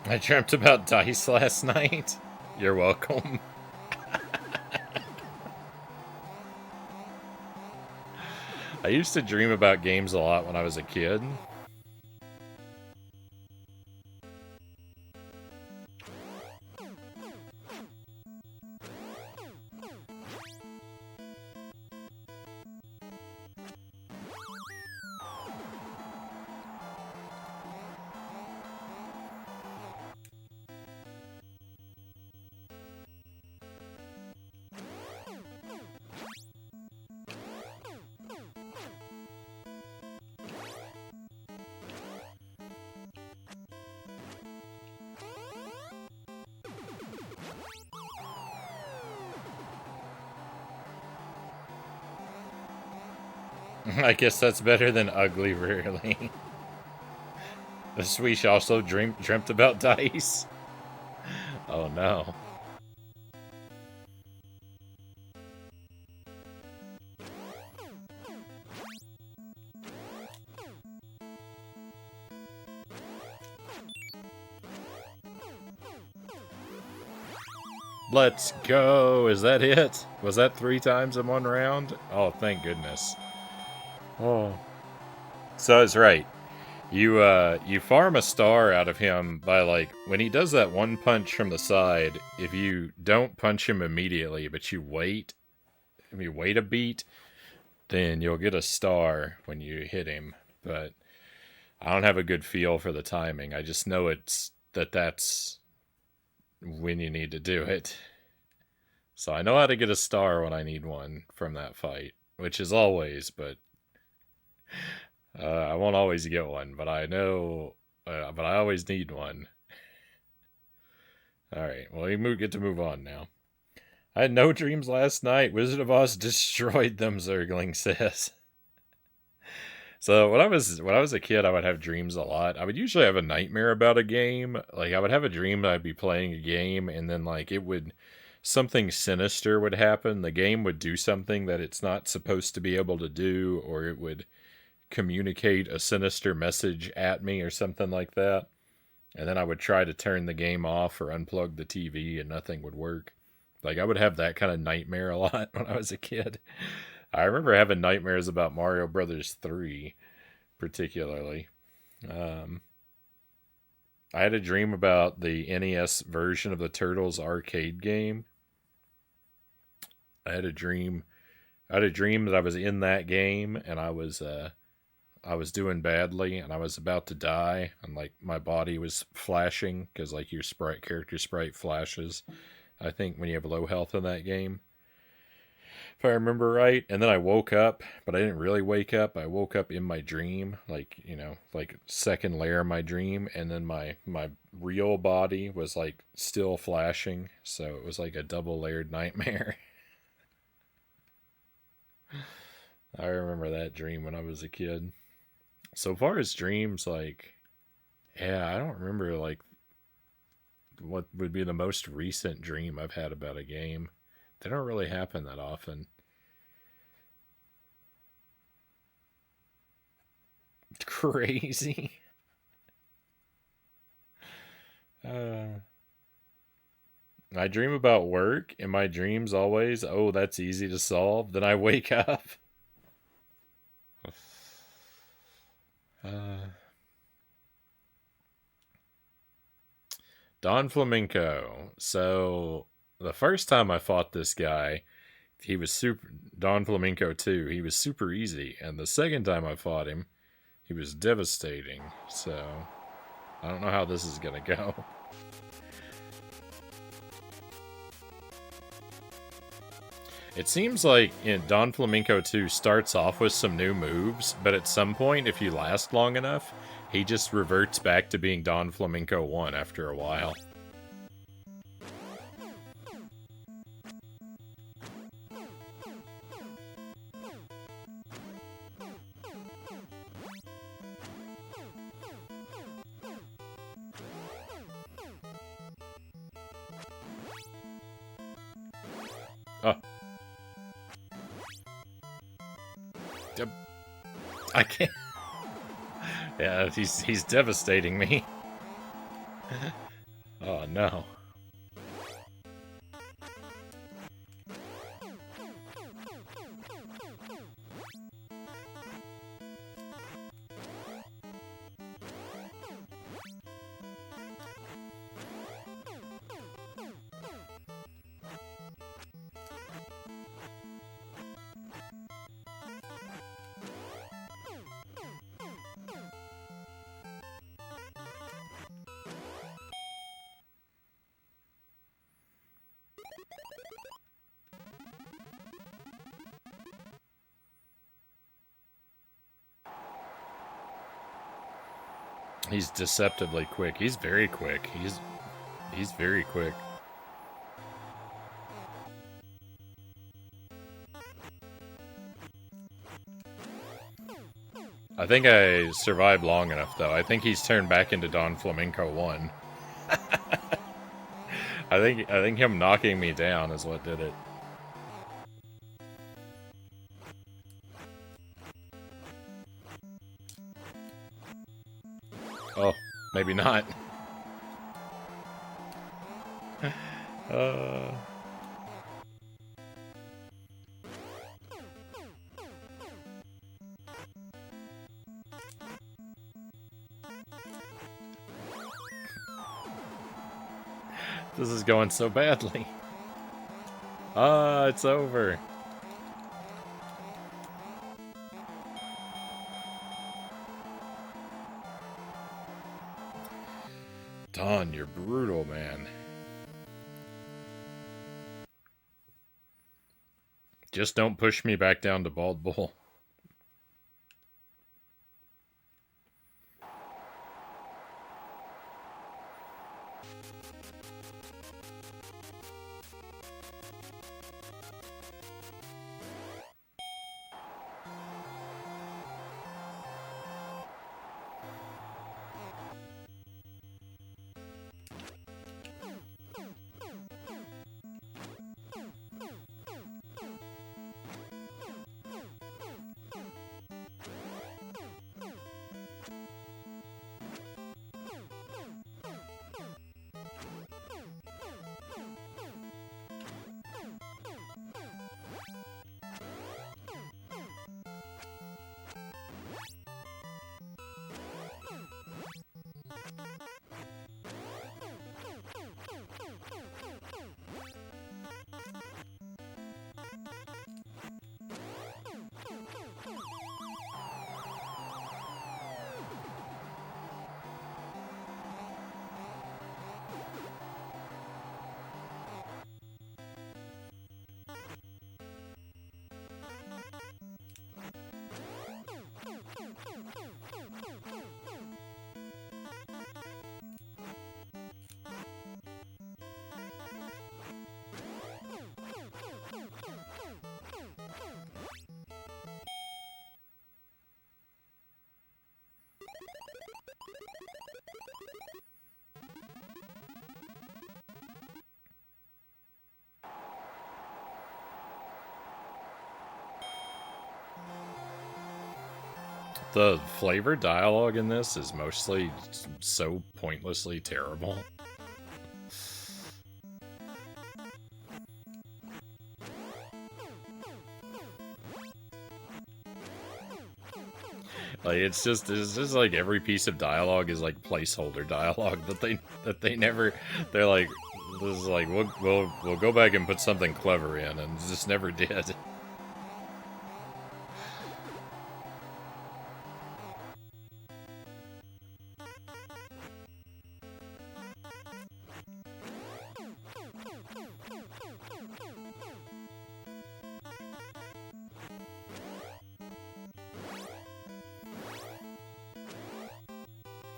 Speaker 1: I dreamt about dice last night. You're welcome. I used to dream about games a lot when I was a kid. I guess that's better than ugly, rarely. The Sweesh also dreamt about dice. Oh no. Let's go. Is that it? Was that 3 times in one round? Oh, thank goodness. Oh. So it's right. You farm a star out of him by, like, when he does that one punch from the side, if you don't punch him immediately, but you wait a beat, then you'll get a star when you hit him. But I don't have a good feel for the timing. I just know that's when you need to do it. So I know how to get a star when I need one from that fight, which is always, but I won't always get one, but I know, but I always need one. All right, well, we get to move on now. I had no dreams last night. Wizard of Oz destroyed them, Zergling says. So when I was a kid, I would have dreams a lot. I would usually have a nightmare about a game. Like I would have a dream that I'd be playing a game, and then like something sinister would happen. The game would do something that it's not supposed to be able to do, or it would communicate a sinister message at me or something like that. And then I would try to turn the game off or unplug the TV and nothing would work. Like I would have that kind of nightmare a lot when I was a kid. I remember having nightmares about Mario Brothers 3 particularly. Um, I had a dream about the NES version of the Turtles arcade game. I had a dream that I was in that game and I was doing badly and I was about to die and like my body was flashing because like your character sprite flashes. I think when you have low health in that game, if I remember right. And then I woke up, but I didn't really wake up. I woke up in my dream, like like second layer of my dream, and then my real body was like still flashing. So it was like a double layered nightmare. I remember that dream when I was a kid. So far as dreams, like, yeah, I don't remember like what would be the most recent dream I've had about a game. They don't really happen that often. Crazy. I dream about work, and my dreams always, oh, that's easy to solve. Then I wake up. Don Flamenco. So, the first time I fought this guy, he was super. Don Flamenco 2, he was super easy. And the second time I fought him, he was devastating. So, I don't know how this is gonna go. It seems like Don Flamenco 2 starts off with some new moves, but at some point, if you last long enough, he just reverts back to being Don Flamenco 1 after a while. Oh. I can't. Yeah, he's devastating me. Oh no. He's deceptively quick. He's very quick. He's very quick. I think I survived long enough, though. I think he's turned back into Don Flamenco 1. I think him knocking me down is what did it. Oh, maybe not. This is going so badly. It's over. Don, you're brutal, man. Just don't push me back down to Bald Bull. The flavor dialogue in this is mostly so pointlessly terrible. Like it's just like every piece of dialogue is like placeholder dialogue that they never. They're like, this is like we'll go back and put something clever in, and just never did.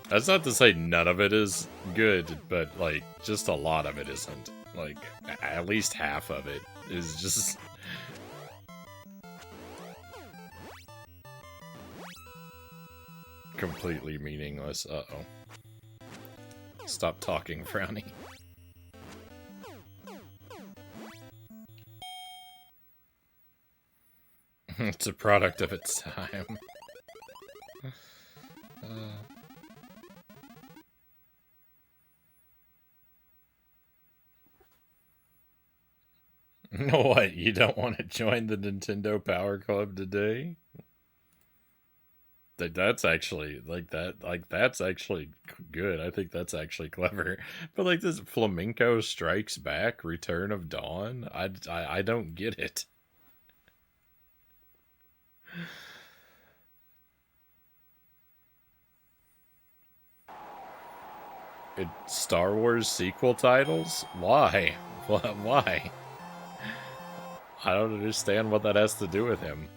Speaker 1: That's not to say none of it is good, but like just a lot of it isn't. Like at least half of it is just completely meaningless. Uh-oh. Stop talking, Frownie. It's a product of its time. What? You don't want to join the Nintendo Power Club today? That's actually that's actually good. I think that's actually clever. But like this Flamenco Strikes Back, Return of Dawn, I don't get it. Star Wars sequel titles? Why? Why? I don't understand what that has to do with him.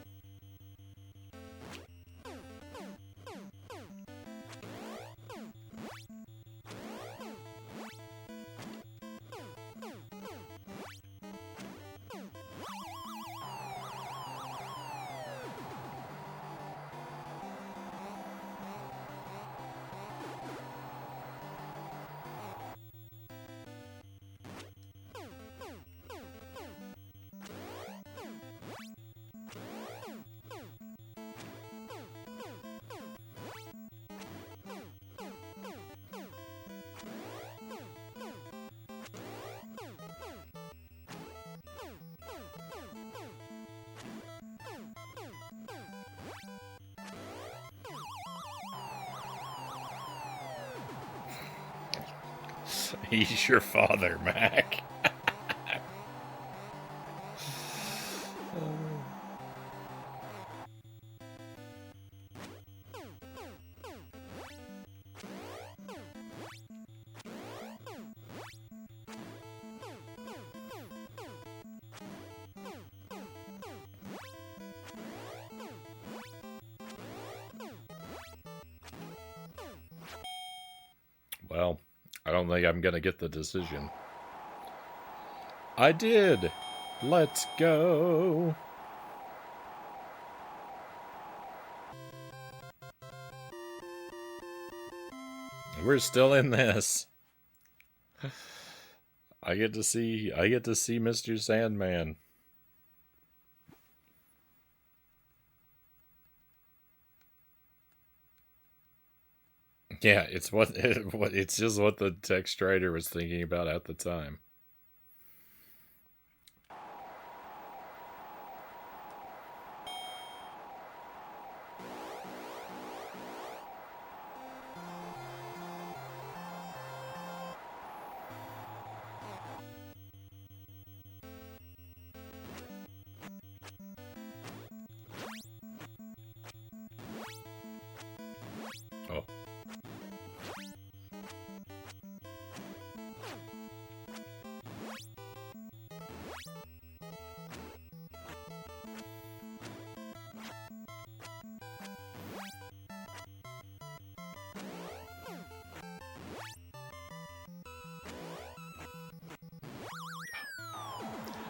Speaker 1: He's your father, Mac. Well, I don't think I'm gonna get the decision. I did! Let's go! We're still in this. I get to see Mr. Sandman. Yeah, it's it's just what the text writer was thinking about at the time. Oh.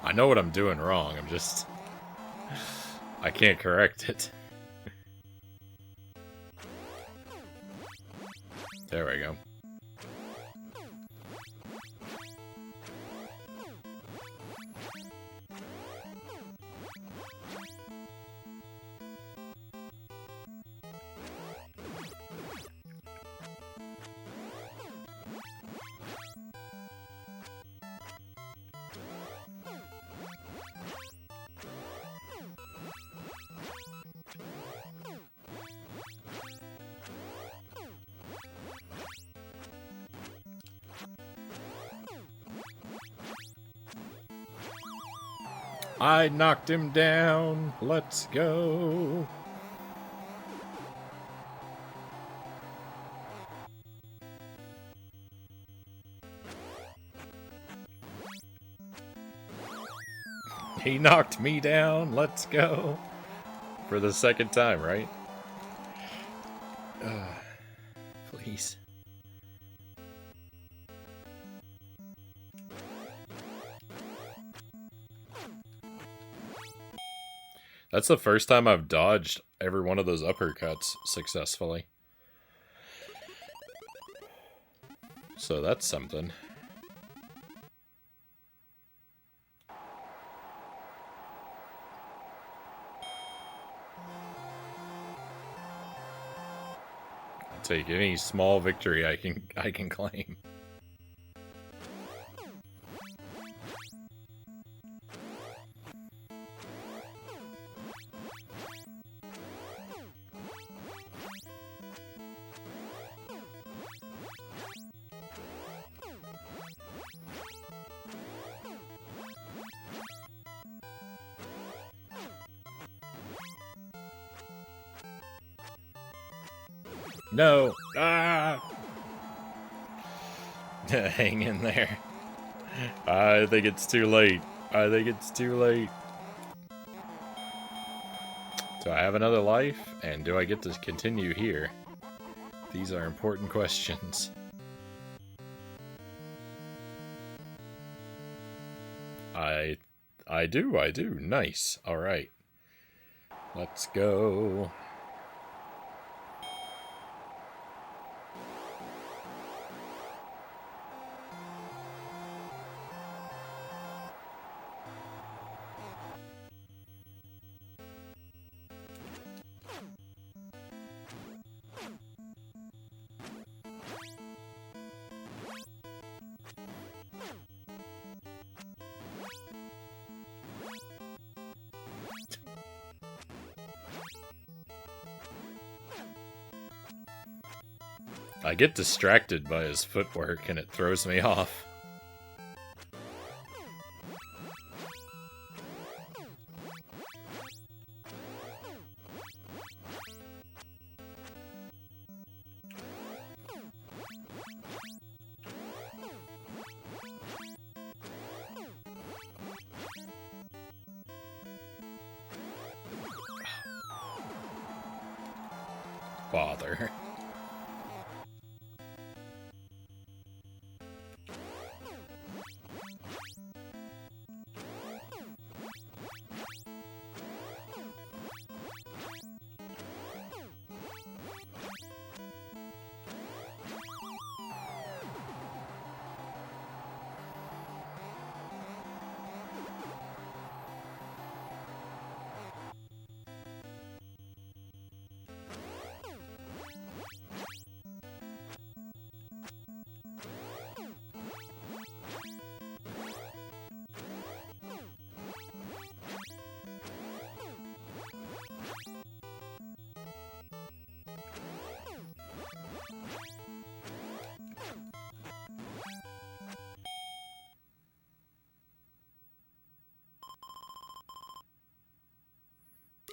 Speaker 1: I know what I'm doing wrong, I can't correct it. There we go. I knocked him down. Let's go. He knocked me down. Let's go. For the second time, right? Please. That's the first time I've dodged every one of those uppercuts successfully. So that's something. I'll take any small victory I can claim. No! Ah! Hang in there. I think it's too late. I think it's too late. Do I have another life? And do I get to continue here? These are important questions. I do. Nice. Alright. Let's go. I get distracted by his footwork and it throws me off. Bother.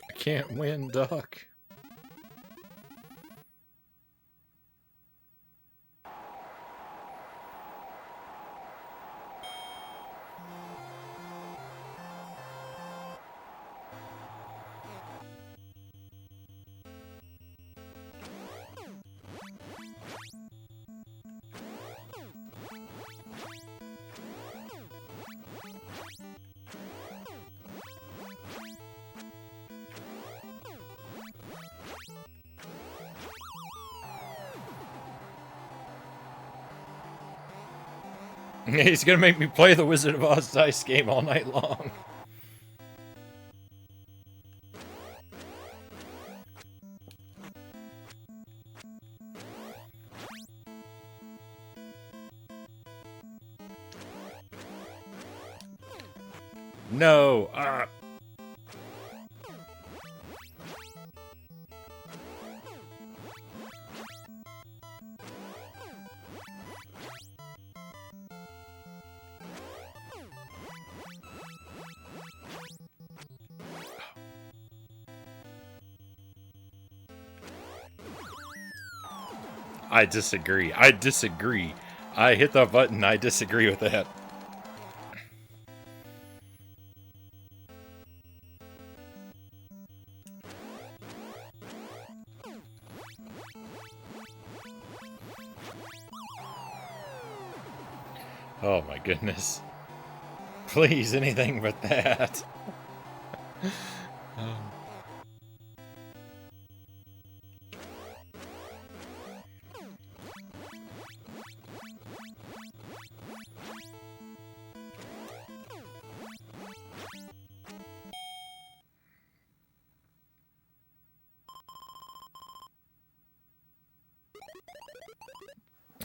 Speaker 1: I can't win, Duck. He's gonna make me play the Wizard of Oz dice game all night long. No! I disagree. I disagree. I hit the button. I disagree with that. Oh my goodness. Please, anything but that. Oh.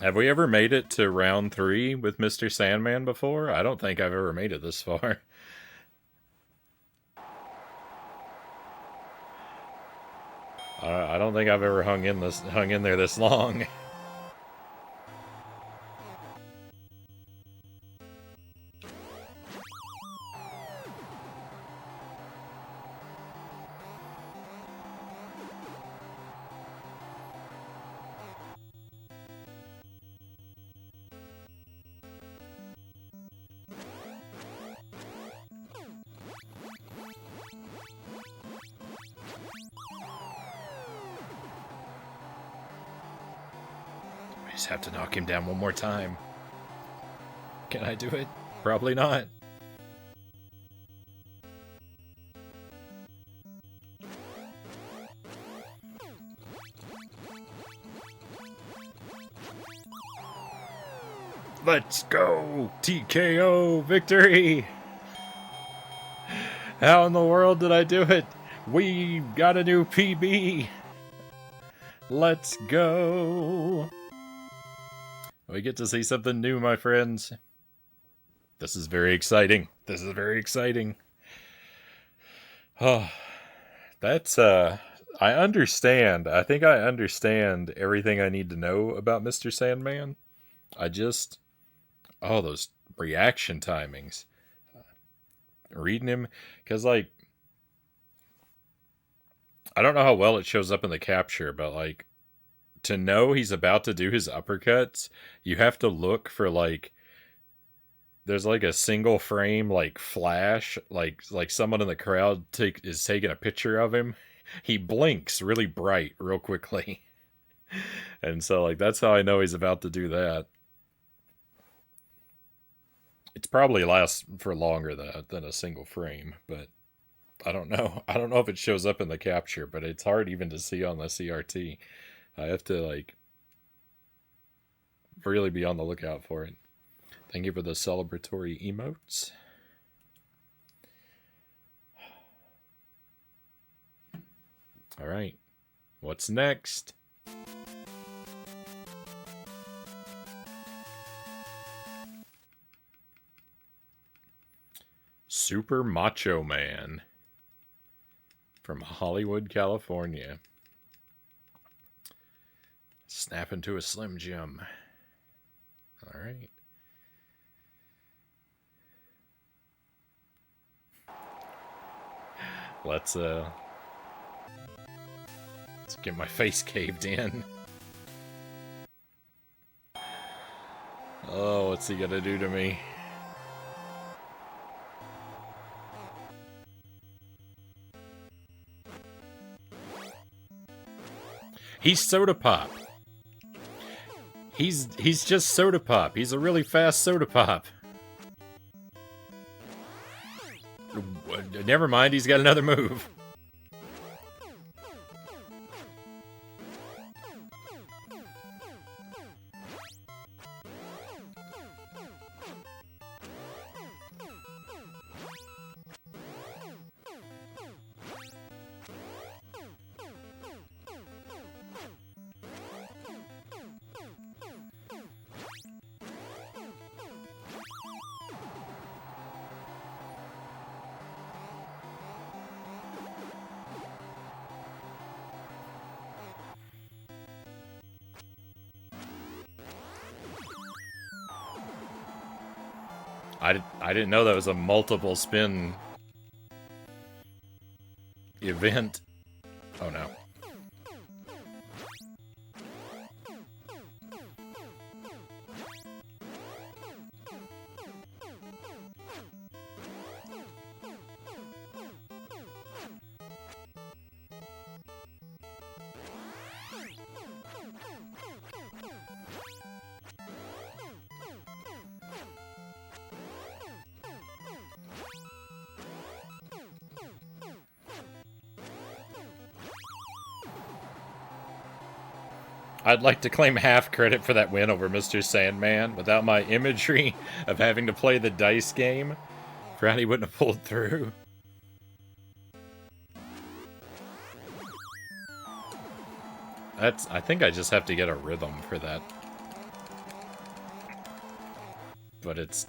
Speaker 1: Have we ever made it to round 3 with Mr. Sandman before? I don't think I've ever made it this far. I don't think I've ever hung in there this long. I just have to knock him down one more time. Can I do it? Probably not. Let's go! TKO victory! How in the world did I do it? We got a new PB! Let's go! We get to see something new, my friends. This is very exciting. This is very exciting. Oh, that's, I understand. I think I understand everything I need to know about Mr. Sandman. I just... Oh, those reaction timings. Reading him, because, like... I don't know how well it shows up in the capture, but, like... To know he's about to do his uppercuts, you have to look for, like... There's, like, a single frame, like, flash. Like someone in the crowd is taking a picture of him. He blinks really bright, real quickly. And so, like, that's how I know he's about to do that. It's probably lasts for longer than a single frame, but I don't know. I don't know if it shows up in the capture, but it's hard even to see on the CRT. I have to, like, really be on the lookout for it. Thank you for the celebratory emotes. All right. What's next? Super Macho Man from Hollywood, California. Snap into a Slim Jim. All right. Let's get my face caved in. Oh, what's he gonna do to me? He's Soda Pop. He's just Soda Pop. He's a really fast Soda Pop. Never mind, he's got another move. I didn't know that was a multiple spin event. Oh no. I'd like to claim half credit for that win over Mr. Sandman. Without my imagery of having to play the dice game, Frownie wouldn't have pulled through. I think I just have to get a rhythm for that. But it's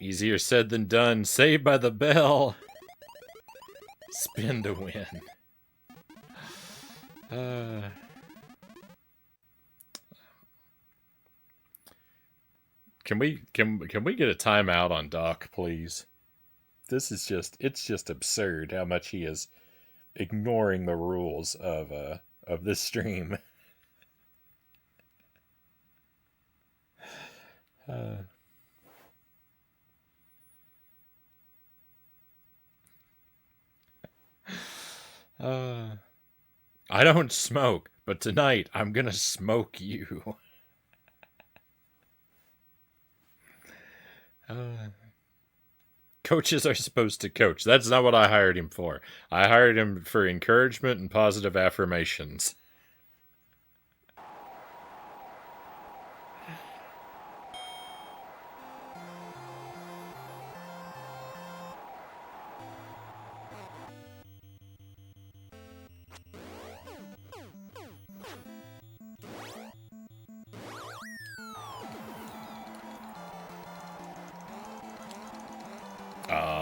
Speaker 1: easier said than done. Saved by the bell. Spin to win. Can we get a timeout on Doc, please? This is it's just absurd how much he is ignoring the rules of this stream. I don't smoke, but tonight I'm gonna smoke you. Coaches are supposed to coach. That's not what I hired him for. I hired him for encouragement and positive affirmations.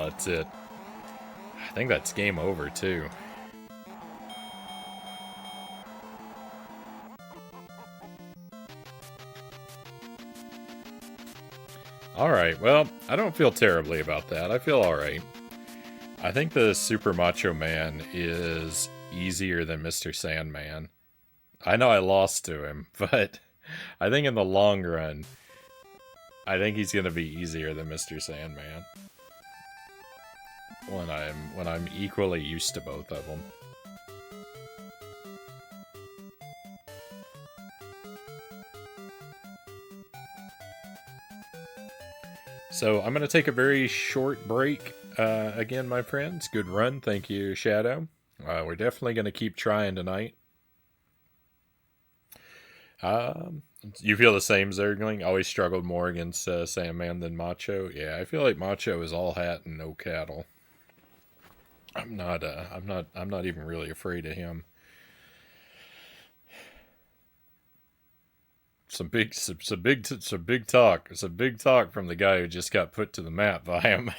Speaker 1: That's it. I think that's game over, too. Alright, well, I don't feel terribly about that. I feel alright. I think the Super Macho Man is easier than Mr. Sandman. I know I lost to him, but I think in the long run, I think he's going to be easier than Mr. Sandman. When I'm equally used to both of them. So I'm going to take a very short break again, my friends. Good run. Thank you, Shadow. We're definitely going to keep trying tonight. You feel the same, Zergling? Always struggled more against Sandman than Macho? Yeah, I feel like Macho is all hat and no cattle. I'm not even really afraid of him. Some big talk from the guy who just got put to the map by him.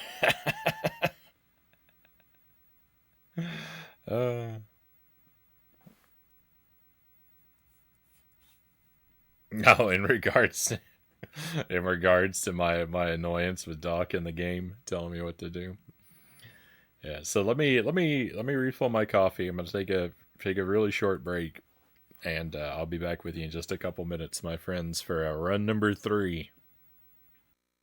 Speaker 1: No, in regards to my annoyance with Doc in the game telling me what to do. Yeah, so let me refill my coffee. I'm gonna take a really short break, and I'll be back with you in just a couple minutes, my friends, for run number 3.